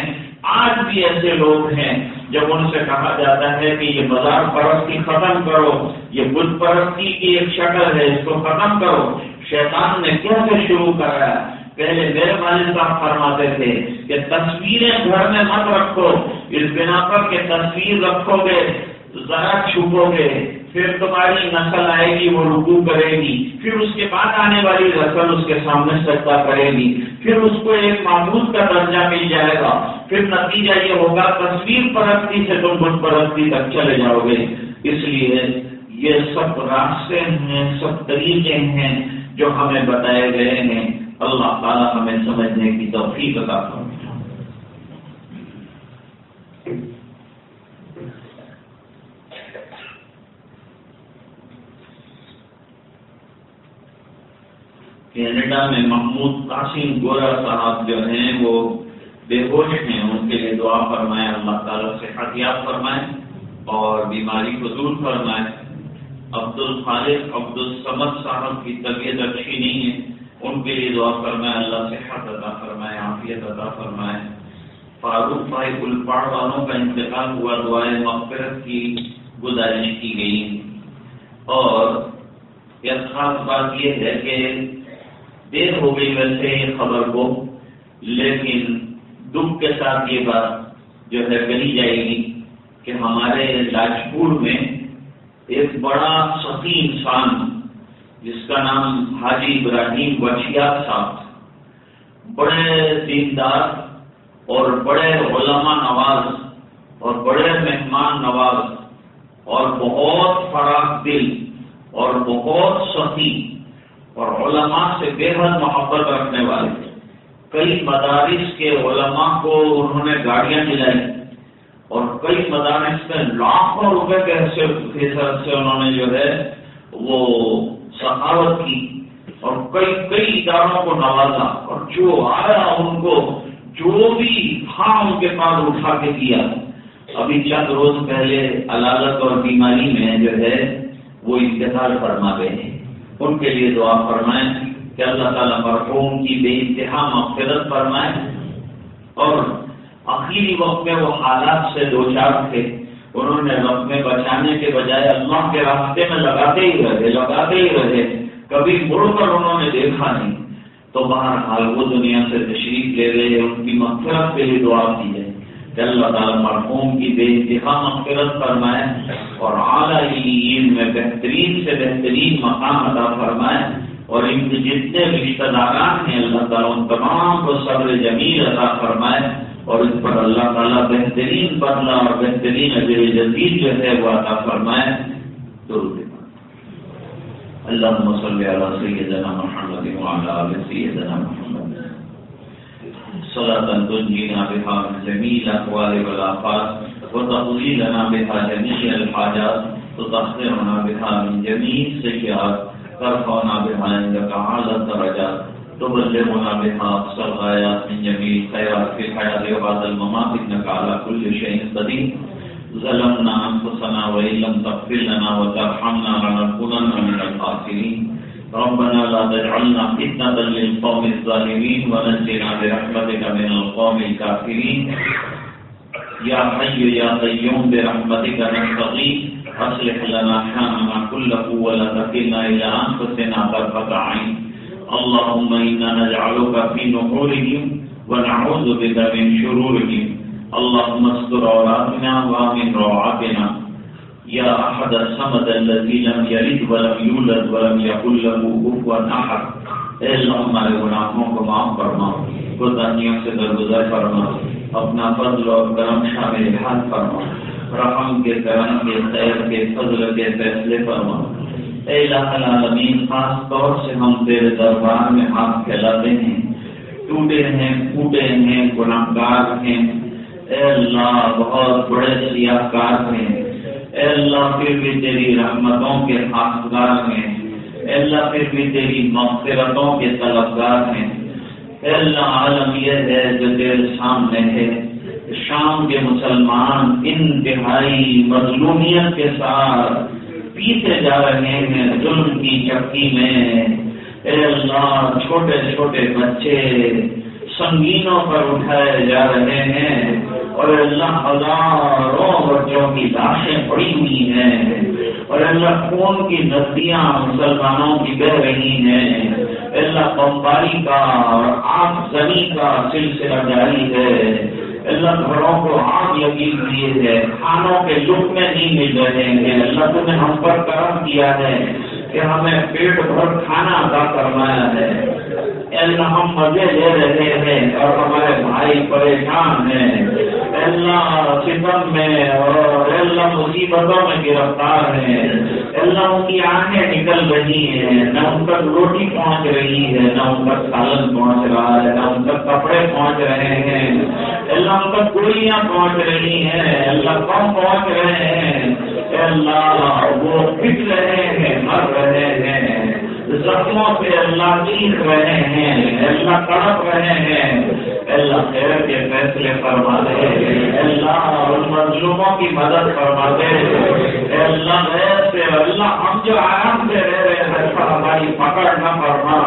S2: آج بھی ایسے لوگ ہیں جب ان سے کہا جاتا ہے کہ یہ مزار پرستی ختم کرو، یہ بت پرستی کی ایک شکل ہے، اس کو ختم کرو. شیطان نے کیسے شروع کرایا پہلے میرے والد صاحب فرماتے تھے کہ تصویریں گھر میں مت رکھو، اس بنا پر کہ تصویر رکھو گے ذرا چھپو گے، پھر تمہاری نسل آئے گی وہ رکوع کرے گی، پھر اس کے بعد آنے والی نسل اس کے سامنے سجدہ کرے گی، پھر اس کو ایک معبود کا درجہ مل جائے گا، پھر نتیجہ یہ ہوگا تصویر پرستی سے تم بت پرستی تک چلے جاؤ گے۔ اس لیے یہ سب راستے ہیں، سب طریقے ہیں جو ہمیں بتائے گئے ہیں۔ اللہ تعالیٰ ہمیں سمجھنے کی توفیق عطا فرمائے۔ کینیڈا میں محمود قاسم گورا صاحب جو ہیں وہ بے ہوش ہیں، ان کے لیے دعا فرمائیں، اللہ تعالیٰ صحت یاب فرمائیں اور بیماری کو دور فرمائیں۔ عبد الخالق عبد الصمد صاحب کی طبیعت اچھی نہیں ہے، ان کے لیے دعا فرمائیں، اللہ صحت عطا فرمائے، عافیت عطا فرمائے۔ فاروق بھائی گلپاڑ والوں کا انتقال ہوا، دعائے مغفرت کی گزارش کی گئی۔ اور ایک خاص بات یہ ہے کہ دیر ہو گئی ویسے یہ خبر کو، لیکن دکھ کے ساتھ یہ بات جو ہے کہی جائے گی کہ ہمارے لاجپور میں ایک بڑا سخی انسان جس کا نام حاجی ابراہیم وشیات صاحب، بڑے دیندار اور بڑے علماء نواز اور بڑے مہمان نواز اور بہت فراخ دل اور بہت سخی اور علماء سے بے حد محبت رکھنے والے تھے۔ کئی مدارس کے علماء کو انہوں نے گاڑیاں دلائی اور کئی مدارس میں لاکھوں روپے کے فیصد سے انہوں نے جو ہے وہ سخاوت کی اور کئی اداروں کو نوازا، اور جو آیا ان کو جو بھی تھا ان کے پاس اٹھا کے دیا۔ ابھی چند روز پہلے علالت اور بیماری میں جو ہے وہ انتقال فرما گئے ہیں، ان کے لیے دعا فرمائیں کہ اللہ تعالیٰ مرحوم کی بے انتہا مغفرت فرمائے۔ اور آخری وقت میں وہ حالات سے دوچار تھے، انہوں نے رقمیں بچانے کے بجائے اللہ کے راستے میں لگاتے ہی رہے، کبھی مڑ کر انہوں نے دیکھا نہیں۔ تو بہرحال وہ دنیا سے تشریف لے گئے، ان کی مغفرت کے لیے دعا کی ہے کہ اللہ تعالیٰ مرحوم کی بے انتہا مغفرت فرمائے اور اعلیٰ علم میں بہترین سے بہترین مقام عطا فرمائے، اور ان کے جتنے رشتہ داران ہیں اللہ تعالیٰ ان تمام کو صبر جمیل عطا فرمائے، اور اس پر اللہ تعالیٰ بہترین بدلہ اور بہترین اجر جزیل جو ہے وہ عطا فرمائے۔ درود اللہم صلی علی سیدنا محمد وعلی آل سیدنا محمد صلاۃ تنجینا بہا من جمیع الاحوال والآفات وتقضی لنا بہا جمیع الحاجات وتطہرنا بہا من جمیع السیئات ترفعنا بہا عندک اعلی الدرجات تبلغنا بها أقصى الغايات من جميع الخيرات في الحياة وبعد الممات إنك على كل شيء قدير ظلمنا أنفسنا وإن لم تغفر لنا وترحمنا لنكونن من الخاسرين ربنا لا تجعلنا فتنة للقوم الظالمين ونجنا برحمتك من القوم الكافرين يا حي يا قيوم برحمتك نستغيث أصلح لنا شأننا كله ولا تكلنا إلى أنفسنا طرفة عين اللهم إنا نجعلك في نحورهم ونعوذ بك من شرورهم اللهم استر عوراتنا وآمن روعاتنا يا أحد الصمد الذي لم يلد ولم يولد ولم يكن له كفوا أحد۔ اے اللہ ہمارے گناہوں کو معاف فرما، کوتاہیوں سے درگزر فرما، اپنا فضل اور کرم شامل حال فرما، رحم کے کرم کے خیر کے فضل کے فیصلے فرما۔ اے الہ العالمین، خاص طور سے ہم تیرے دربار میں ہاتھ پھیلاتے ہیں، ٹوٹے ہیں پھوٹے ہیں گناہگار ہیں، اے اللہ بہت بڑے سیاہ کار ہیں، اے اللہ پھر بھی تیری رحمتوں کے حقدار ہیں، اے اللہ پھر بھی تیری مغفرتوں کے طلبگار ہیں۔ اے اللہ عالم یہ ہے جو تیرے سامنے ہے، شام کے مسلمان انتہائی مظلومیت کے ساتھ پیتے جا رہے ہیں ظلم کی چکی میں۔ اے اللہ چھوٹے چھوٹے بچے سنگینوں پر اٹھائے جا رہے ہیں، اور اللہ ہزاروں بچوں کی لاشیں پڑی ہوئی ہیں، اور اللہ خون کی ندیاں مسلمانوں کی بہہ رہی ہیں۔ اللہ بمباری کا اور آگ زنی کا سلسلہ جاری ہے، اللہ گھروں کو آگ لگی ہوئی ہے، کھانوں کے لقمے نہیں مل رہے ہیں، اللہ تم نے ہم پر کرم کیا ہے کہ ہمیں پیٹ بھر کھانا عطا فرمایا ہے، اللہ ہم مزے لے رہے ہیں اور ہمارے بھائی پریشان ہیں، اللہ ستم میں اور اللہ مصیبتوں میں گرفتار ہیں، اللہ ان کی آنکھیں نکل رہی ہیں، نہ ان تک روٹی پہنچ رہی ہے، نہ ان تک سالن پہنچ رہا ہے، نہ ان تک کپڑے پہنچ رہے ہیں، اللہ ان تک گولیاں پہنچ رہی ہیں، اللہ کم پہنچ رہے ہیں، اللہ وہ پٹ رہے ہیں، مر رہے ہیں، زخموں سے اللہ چیخ رہے ہیں، اللہ تڑپ رہے ہیں، اللہ خیر کے فیصلے فرما دے، اللہ ان مظلوموں کی مدد فرما دے، اللہ غیر سے اللہ ہم جو آرام سے رہ رہے ہیں پر ہماری پکڑ نہ فرما،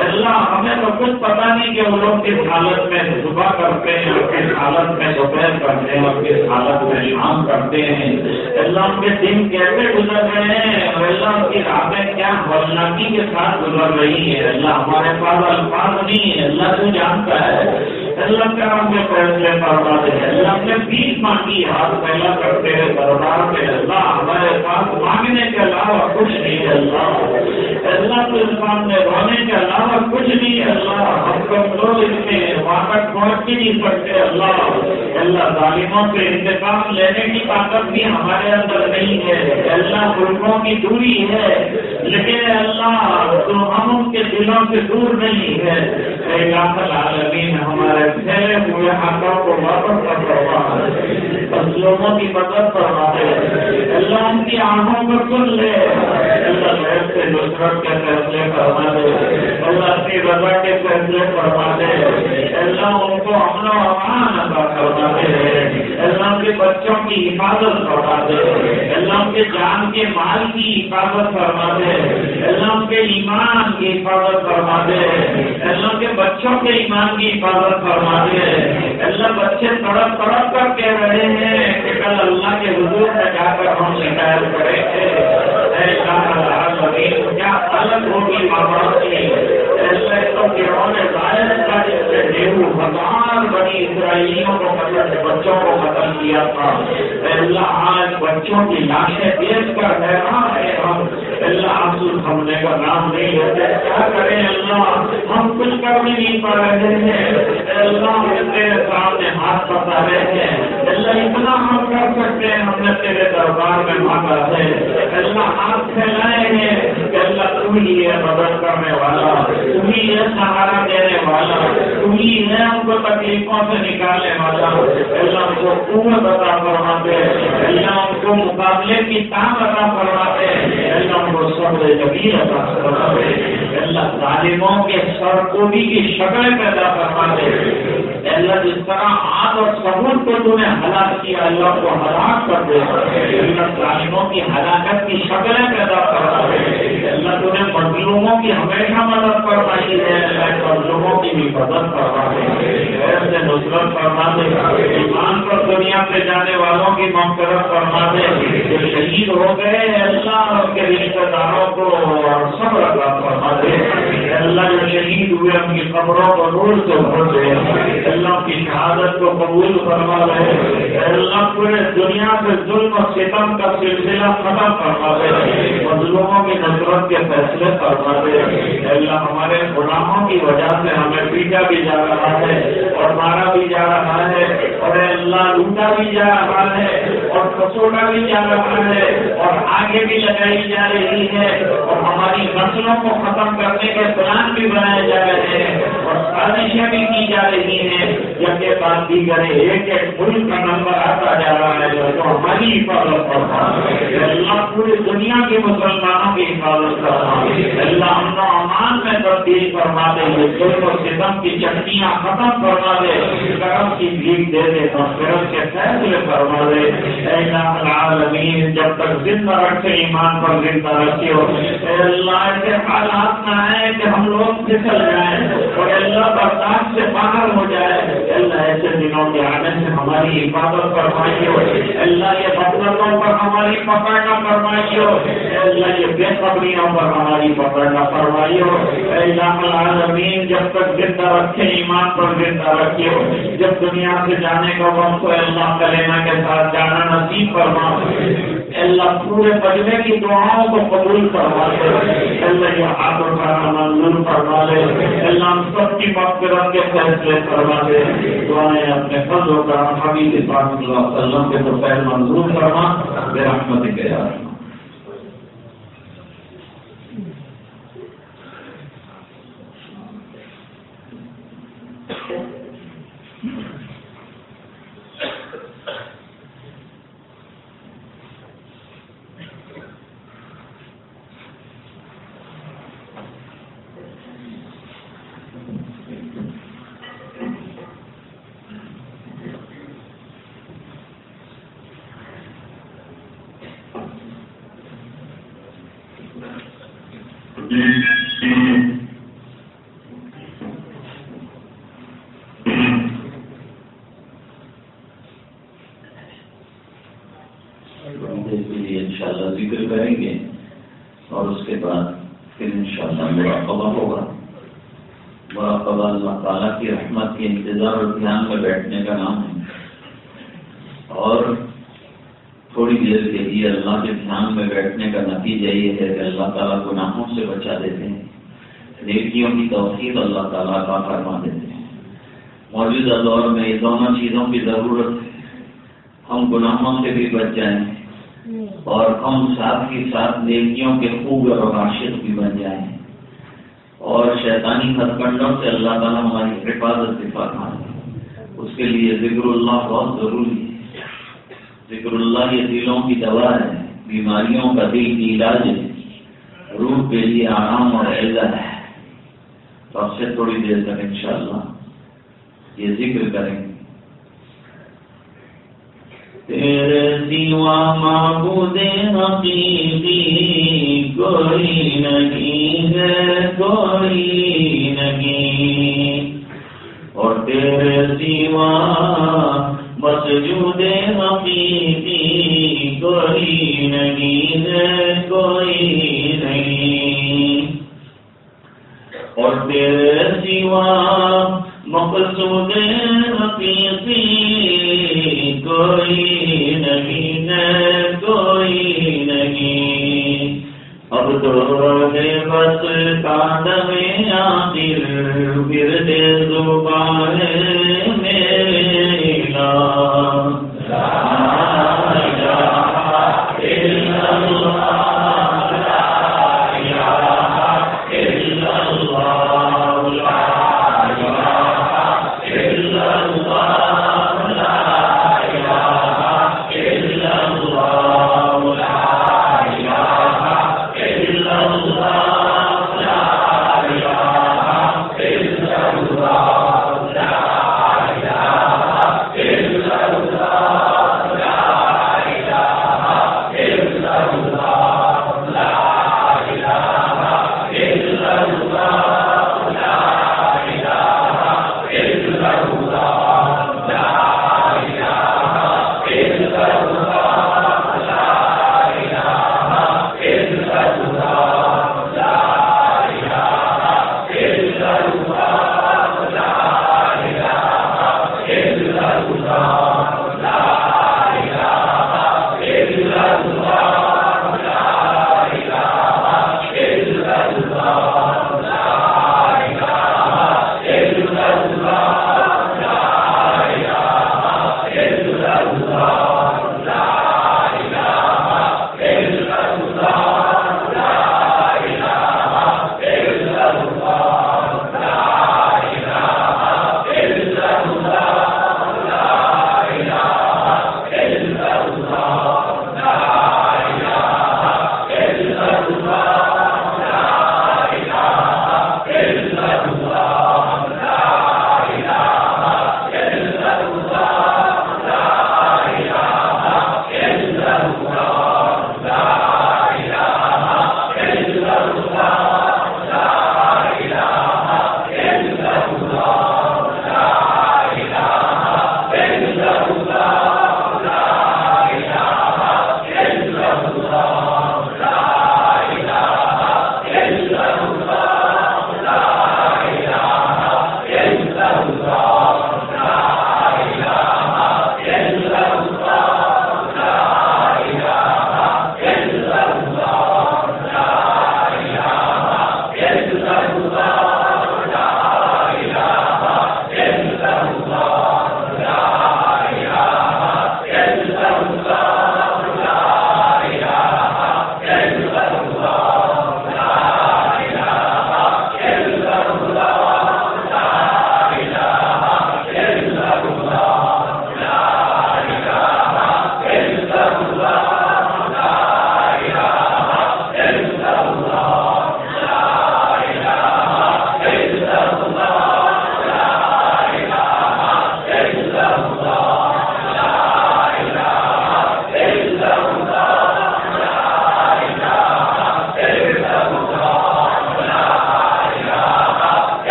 S2: اللہ ہمیں تو کچھ پتا نہیں کہ وہ لوگ کس حالت میں صبح کرتے ہیں اور کس حالت میں دوپہر کرتے ہیں اور کس حالت میں شام کرتے ہیں، اللہ ان کے دن کیسے گزر رہے ہیں اور اللہ ان کی راتیں کیا ہولناکی کے ساتھ گزر رہی ہے، اللہ ہمارے پاس الفاظ نہیں ہے، اللہ تو جانتا ہے، اللہ کا ہم نے فیصلے فرما دے، اللہ نے بیچ مانگی ہاتھ پہلا کرتے ہیں دربار میں، اللہ ہمارے پاس مانگنے کے علاوہ کچھ نہیں ہے، اللہ کے سامنے رونے کے علاوہ کچھ نہیں ہے، اللہ ہم کمزور اس میں وہاں تک پہنچ بھی نہیں سکتے، اللہ ظالموں سے انتقام لینے کی طاقت بھی ہمارے اندر نہیں ہے، اللہ ملکوں کی دوری ہے لیکن اللہ تو ہم ان کے دلوں سے دور نہیں ہے، الہ العالمین ہمارے پھیلے ہوئے ہاتھوں کو واپس فرما دے، مظلوموں کی مدد فرما دے، اللہ ان کی آنکھوں کو سن لے، اللہ غیر سے نصرت کے فیصلے فرما دے، اللہ اپنی رضا کے فیصلے فرما دے، اللہ ان کو امن و امان عطا فرما دے، اللہ ان کے بچوں کی حفاظت فرما دے، اللہ ان کے جان کے مال کی حفاظت فرما دے، اللہ ان کے ایمان کی حفاظت فرما دے، اللہ کے بچوں کے ایمان کی حفاظت فرما دے، اللہ بچے تڑپ تڑپ کر کہہ رہے ہیں کہ کل اللہ کے حضور میں جا کر ہم شکایت کریں گے، کیا الگ ہوگی ماں باپ کی، ایسے تو فرعون ظالم کا جس سے ڈیڑھ ہزار بنی اسرائیلیوں کو بچوں کو قتل کیا تھا، اللہ آج بچوں کی لاشیں دیکھ کر حیران ہے ہم، اللہ آنسو تھمنے کا نام نہیں لیتے، کیا کریں اللہ ہم کچھ کر بھی نہیں پا رہے ہیں، اللہ تیرے سامنے ہاتھ پتا رہے ہیں، اللہ اتنا ہم کر سکتے ہیں ہم نے تیرے دربار میں مانگا ہے، اللہ ہاتھ پھیلائے ہیں کہ اللہ تم ہی ہے مدد کرنے والا، تم ہی ہے سہارا دینے والا، تم ہی ہے ہم کو تکلیفوں سے نکالنے والا، اللہ ہم کو قوت عطا فرما دے، اللہ ہم کو مقابلے کی طاقت عطا فرما دے، اللہ ہم کو صبر جمیل عطا فرما دے، اللہ ظالموں کے سر کوبی کی شکل پیدا فرما دے، اللہ جس طرح عاد اور ثمود کو تو نے ہلاک کیا اللہ کو ہلاک کر دے، اللہ ظالموں کی ہلاکت کی شکلیں پیدا فرما دے، اللہ تو نے مظلوموں کی ہمیشہ مدد فرمائی ہے، اللہ مظلوموں کی بھی مدد فرما دے، ایسے نصرت فرما دے، ایمان پر دنیا سے جانے والوں کی مغفرت فرما دے، جو شہید ہو گئے اللہ ان کے رشتہ داروں کو صبر عطا فرما دے، اللہ جو شہید ہوئے ان کی قبروں کو نور سے بھر دے، اللہ کی شہادت کو قبول فرما دے، اللہ پورے دنیا سے ظلم و ستم کا سلسلہ ختم فرما دے، مظلوموں کی نصرت کے فیصلے فرما دے، اللہ ہمارے گناہوں کی وجہ سے ہمیں پیٹا بھی جا رہا ہے اور مارا بھی جا رہا ہے اور اللہ لوٹا بھی جا رہا ہے اور کسوٹا بھی جا رہا ہے اور آگے بھی لگائی جا رہی ہے اور ہماری نسلوں کو ختم کرنے کے پلان بھی بنائے جا رہے ہیں اور سازشیں بھی کی جا رہی ہیں، جب کے بعد دیگر ایک ایک ملک کا نمبر آتا جا رہا ہے جو ہماری حفاظت کرتا ہے، اللہ پوری دنیا کے مسلمانوں کی حفاظت کرتا ہے، اللہ امن و امان میں تبدیل فرما دے، ظلم و ستم کی چٹنیاں ختم فرما دے، کرم کی بھیک دے دے، مغفرت کے فیصلے فرما دے، اے الہ العالمین جب تک زندہ رکھے ایمان پر زندہ رکھے ہو، اے اللہ ایسے حالات نہ آئے کہ ہم لوگ پھسل جائیں اور اللہ برداشت سے باہر ہو جائے، اللہ ایسے دنوں کے آنے سے ہماری حفاظت فرمائیے، اللہ یہ غفلتوں پر ہماری ہماری پکڑ نہ فرمائیو، اے اللہ یہ بے خبریوں پر ہماری پکڑ نہ فرمائیو، اے اللہ العالمین جب تک زندہ رکھے ایمان پر زندہ رکھیو، جب دنیا سے جانے کا وقت ہو اللہ کلمہ کے ساتھ جانا نصیب فرما، اے اللہ پورے مجمع کی دعاؤں کو قبول فرما لے، اے اللہ یہ ہاتھ اٹھانا منظور فرما لے، اے اللہ ہم سب کی مغفرت کے فیصلے فرما دے، دعائیں اپنے فضل و کرم حبیب پاک صلی اللہ علیہ وسلم کے توفیل منظور فرما برحمتک یا رحمت۔ انشاءاللہ ذکر کریں گے اور اس کے بعد پھر انشاءاللہ مراقبہ ہوگا۔ مراقبہ اللہ تعالیٰ کی رحمت کے انتظار اور دھیان میں بیٹھنے کا نام ہے، اور تھوڑی دیر کے لیے اللہ کے دھیان میں بیٹھنے کا نتیجہ یہ ہے کہ اللہ تعالیٰ گناہوں سے بچا دیتے ہیں، نیکیوں کی توفیق اللہ تعالیٰ کا فرما دیتے ہیں۔ موجودہ دور میں یہ دونوں چیزوں کی ضرورت ہے، ہم گناہوں سے بھی بچ جائیں اور ہم ساتھ ہی ساتھ نیکیوں کے خوب اور عاشق بھی بن جائیں، اور شیطانی ہتھکنڈوں سے اللہ تعالیٰ ہماری حفاظت بھی فرمائے۔ اس کے لیے ذکر اللہ بہت ضروری ہے۔ ذکر اللہ یہ دلوں کی دوا ہے، بیماریوں کا دل کی علاج ہے، روح کے لیے آرام اور عزت ہے۔ تو اب سے تھوڑی دیر تک انشاءاللہ یہ ذکر کریں گے۔ تیرے سوا معبود حقیقی کوئی نہیں ہے، کوئی نہیں، اور تیرے سوا مسجود حقیقی کوئی نہیں ہے، کوئی نہیں، اور تیرے سوا مقصود حقیقی کوئی نہیں ہے، کوئی نہیں، اب تو ہے بس قدم آخر ورد زبان میرے نام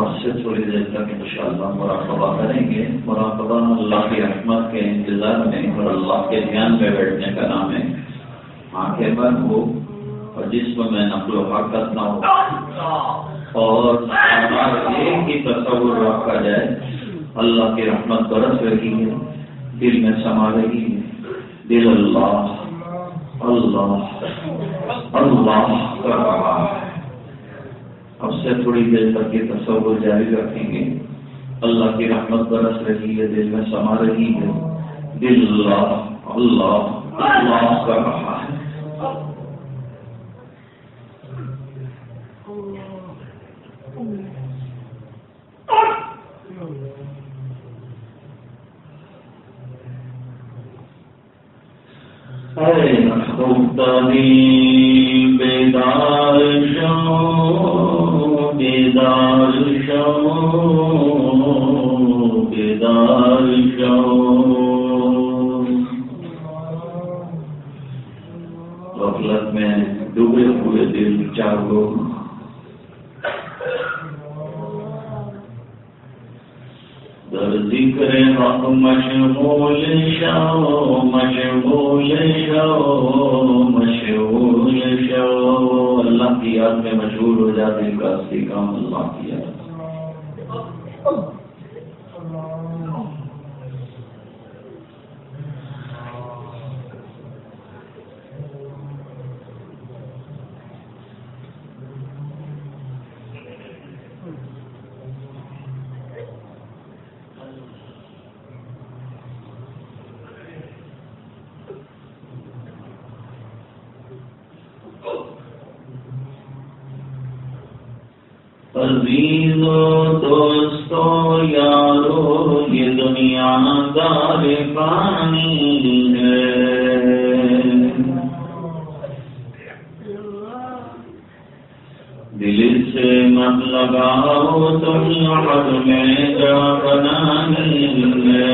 S2: آج سے تھوڑی دیر تک انشاءاللہ مراقبہ کریں گے. مراقبہ اللہ کی رحمت کے انتظار میں اور اللہ کے دھیان میں بیٹھنے کا نام ہے. آنکھیں بند ہو اور جسم میں نقل و حرکت نہ ہو اور ایک ہی تصور رکھا جائے اللہ کی رحمت برس رہی ہے، دل میں سما رہی ہے. دل اللہ اللہ اللہ کر رہا ہے. اب سے تھوڑی دیر تک یہ تصور جاری رکھیں گے. اللہ کی رحمت برس رہی ہے، دل میں سما رہی ہے. دل اللہ اللہ اللہ کر رہا ہے. بیدار شو بیدار شو بیدار شو. غفلت میں ڈوبے ہوئے دل جاگو. در ذکر حق مشغول شو مشغول شو مشغول شو. اللہ کی یاد میں مشغول ہو جاتے کا اصلی کام اللہ کی یاد. عزیزو دوستو یارو یہ دنیا دار فانی ہے. دل سے مت لگاؤ تم حد میں جا بنانی ہے.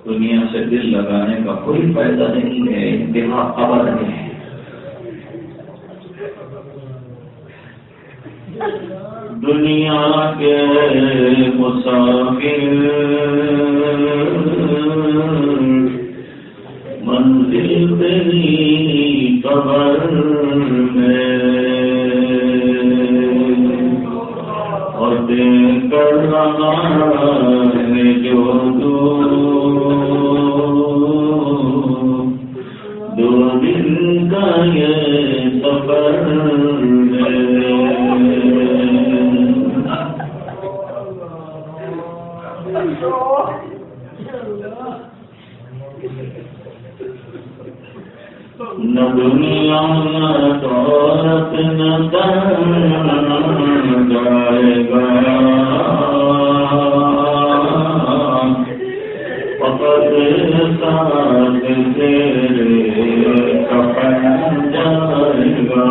S2: دنیا سے دل لگانے کا کوئی فائدہ نہیں ہے، انتہا ابد ہے. دنیا کے مسافر منزل تیری قبر میں اور دیکھ کر رہا ہے جو دو دن کا یہ سفر نہ دنیا نہ دولت نہ جائے گا. فقط ساتھ تیرے کفن جائے گا.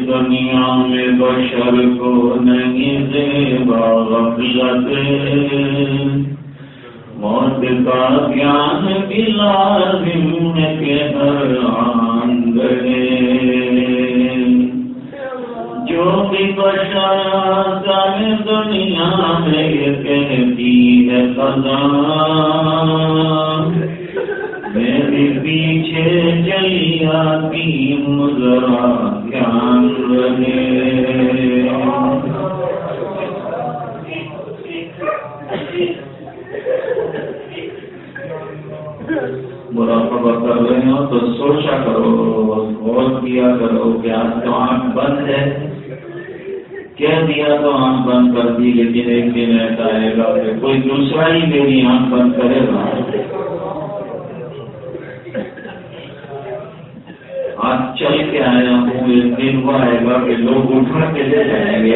S2: دنیا میں بشر کو نہیں زیبا غفلت، موت کا گیان بھی لازم کے ہر آن گئے. جو بھی بشر آزاد دنیا میں کہتی ہے خزاں، میرے پیچھے چلی آتی ذرا دھیان رہے. مراقبہ کر رہے ہو تو سوچا کرو، غور کیا کرو کہ آج تو آنکھ بند ہے. کہہ دیا تو آنکھ بند کر دی، لیکن ایک دن ایسا آئے گا کہ کوئی دوسرا ہی میری آنکھ بند کرے گا. آج چل کے آیا ہوں، ایک دن وہ آئے گا کہ لوگ اٹھا کے لے جائیں گے.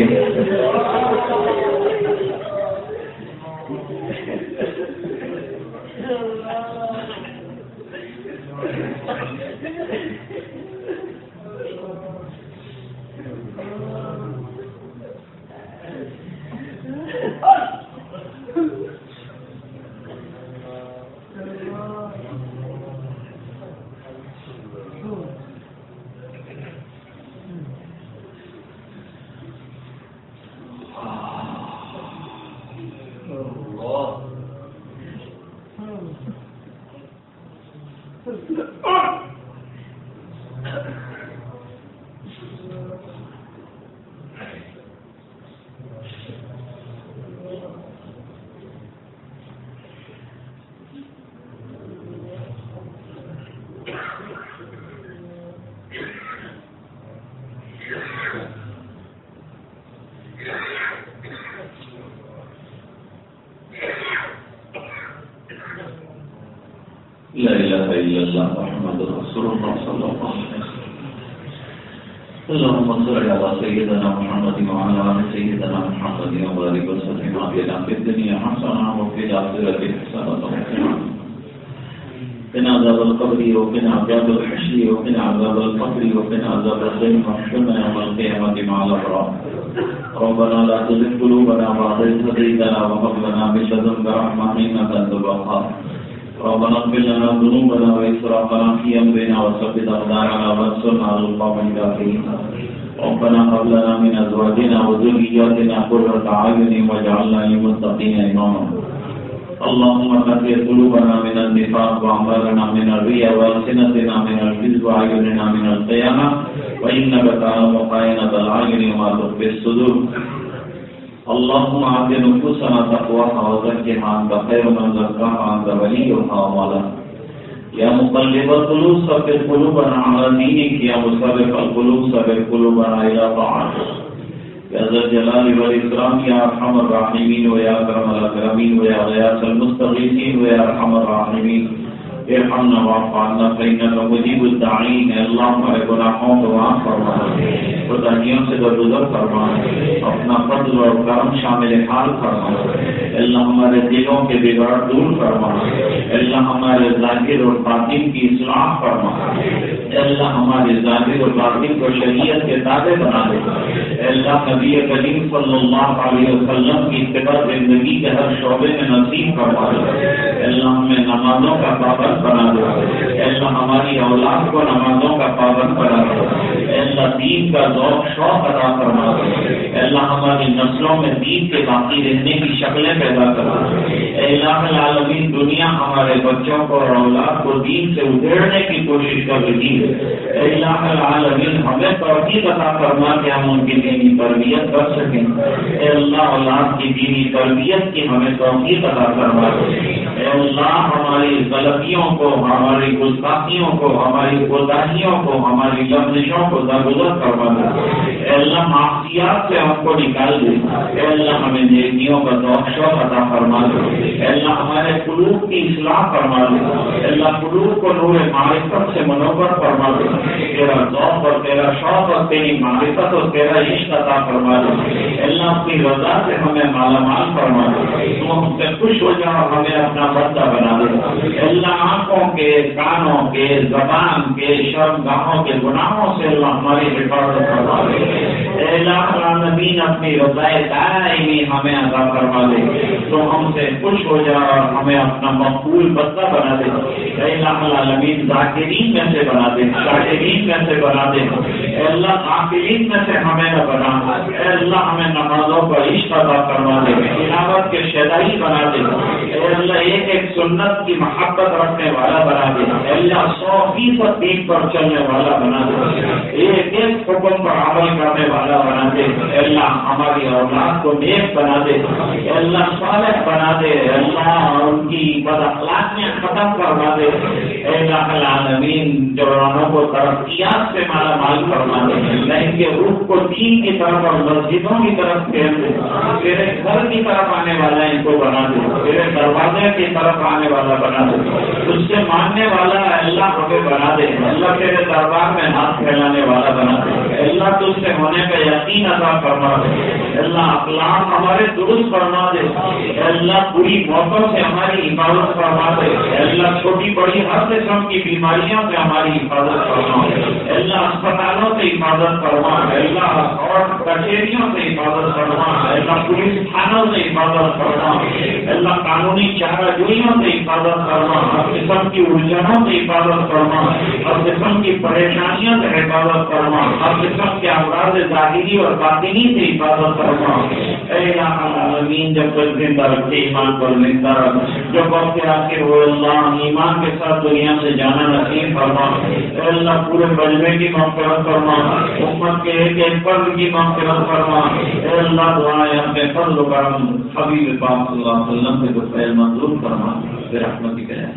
S2: لا الہ الا اللہ محمد رسول اللہ صلی اللہ علیہ وسلم. اللهم صل على سيدنا محمد وعلى آل سيدنا محمد وبارك وسلم على في الدنيا حسنة وفي الآخرة حسنة وقنا عذاب القبر وقنا عذاب الحشر وقنا عذاب القبر وقنا عذاب الدين واحشرنا يوم القيامة مع الأبرار. ربنا لا تزغ قلوبنا بعد إذ هديتنا وهب لنا من لدنك رحمة إنك أنت الوهاب. ربنا اغفر لنا ذنوبنا وإسرافنا في أمرنا وثبت أقدامنا وانصرنا على القوم الكافرين. ربنا هب لنا من أزواجنا وذرياتنا قرة أعين واجعلنا للمتقين إماما. اللهم طهر قلوبنا من النفاق وأعمالنا من الرياء وألسنتنا من الكذب وأعيننا من الخيانة وإنك تعلم خائنة الأعين وما تخفي الصدور. اللهم آت نفوسنا تقواها وزكها أنت خير من زكاها أنت وليها ومولاها. يا مقلب القلوب ثبت قلوبنا على دينك. يا مصرف القلوب ثبت قلوبنا إلى طاعتك. يا ذا الجلال والإكرام يا أرحم الراحمين ويا أكرم الأكرمين ويا غياث المستغيثين ويا أرحم الراحمين. ارحمنا واعف عنا فإنك مجيب الداعين. اللهم اے گناہوں کو معاف فرما، خدائیوں سے درگزر فرما، اپنا فضل اور کرم شامل حال فرما. اللہ ہمارے دلوں کے بگاڑ دور فرما. اللہ ہمارے ظاہر اور باطن کی اصلاح فرما. اللہ ہمارے ظاہر اور باطن کو شریعت کے تابع بنا دے. اللہ نبی کریم صلی اللہ علیہ وسلم کی اتباع زندگی کے ہر شعبے میں نصیب فرما دے. اللہ ہمیں نمازوں کا پابند بنا دے. اللہ ہماری اولاد کو نمازوں کا پابند بنا دے. اللہ دین کا ذوق شوق عطا فرما دے. اللہ ہماری نسلوں میں دین کے باقی رہنے کی شکلیں پیدا کرا. اے الہ العالمین، دنیا ہمارے بچوں کو اور اولاد کو دین سے ادھیڑنے کی کوشش کر رہی ہے. اے الہ العالمین، ہمیں توفیق عطا فرما کہ ہم ان کی دینی تربیت کر سکیں. اے اللہ، اولاد کی دینی تربیت کی ہمیں توفیق عطا فرما دے. اے اللہ، ہماری غلطیوں کو، ہماری گستاخیوں کو، ہماری کوتاہیوں کو، ہماری لفظوں کو درگزر فرما دے. اے اللہ، معصیات سے ہم کو نکال دے. اے اللہ، ہمیں نیکیوں کا ذوق شوق عطا فرما دے. اے اللہ، ہمارے قلوب کی اصلاح فرما دے. اے اللہ، قلوب کو نور معرفت سے منور فرما دے. تیرا ذوق اور تیرا شوق اور تیری معرفت اور تیرا عشق عطا فرما دے. اے اللہ، اپنی رضا سے ہمیں مالا مال فرما دے. تو ہم سے خوش ہو جا اور ہمیں اپنا بندہ بنا دے. اے اللہ، آنکھوں کے، کانوں کے، زبان کے، شرمگاہوں کے گناہوں سے اللہ ہماری حفاظت فرما دے. اے الہ العالمین، اپنی رضائے دائمی ہمیں عطا فرما دے. تو ہم سے خوش ہو جا اور ہمیں اپنا مقبول بندہ بنا دے. اے الہ العالمین، ذاکرین میں سے بنا دے، شاکرین میں سے بنا دے. اے اللہ، غافلین میں سے ہمیں نہ بنا. اے اللہ، ہمیں نمازوں کا عشق عطا فرما دے. تلاوت کے شیدائی بنا دے. اے اللہ، ایک ایک سنت کی محبت رکھنے والا بنا دے. اے اللہ، 100% دین پر چلنے والا بنا دے. ایک ایک حکم پر عمل کرنے والا بنا دے. اے اللہ، ہماری اولاد کو نیک بنا دے. اے اللہ، صالح بنا دے. اے اللہ، ان کی بد اخلاقیاں ختم کروا دے. اے الہ العالمین، جوانوں کو ترقیات سے مالا مال فرما دے. ان کے روح کو دین کی طرف اور مسجدوں کی طرف پھیر دے. تیرے گھر کی طرف آنے والا ان کو بنا دے. تیرے دروازے کی طرف آنے والا بنا دے. تجھ سے ماننے والا اللہ ہمیں بنا دے. اللہ تیرے دربار میں ہاتھ پھیلانے والا بنا دے. اللہ تجھ سے ہونے کا یقین عطا فرما دے. اللہ، اخلاق ہمارے درست فرما دے. اللہ، بری موتوں سے ہماری حفاظت فرما دے. اللہ، چھوٹی بڑی ہر قسم کی بیماریوں سے ہماری حفاظت فرما دے. اللہ، اسپتالوں سے حفاظت فرما. اللہ، اور کچہریوں سے حفاظت فرما. اللہ، پولیس تھانوں سے حفاظت فرما. اللہ، قانونی چارہ جوئیوں سے حفاظت فرما. ہر قسم کی الجھنوں سے حفاظت فرما. ہر قسم کی پریشانیوں سے حفاظت فرما. ہر قسم کے امراض ظاہری اور باطنی سے حفاظت فرما. اے الہ العالمین، جب تک زندہ رکھے ایمان پر زندہ رکھ. جو وقت آخر ہو اللہ، ایمان کے ساتھ دنیا سے جانا نصیب فرما. اے اللہ، پورے مجمع کی مغفرت فرما. امت کے ایک ایک فرد کی مغفرت فرما. اے اللہ، دعائیں اپنے فضل و کرم حبیب پاک صلی اللہ علیہ وسلم کے فیض منظور فرما. برحمتک یا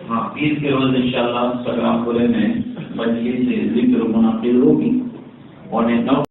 S2: ہاں، عید کے روز انشاءاللہ سگرام پورے میں مجلس سے ذکر منعقد ہوگی. 9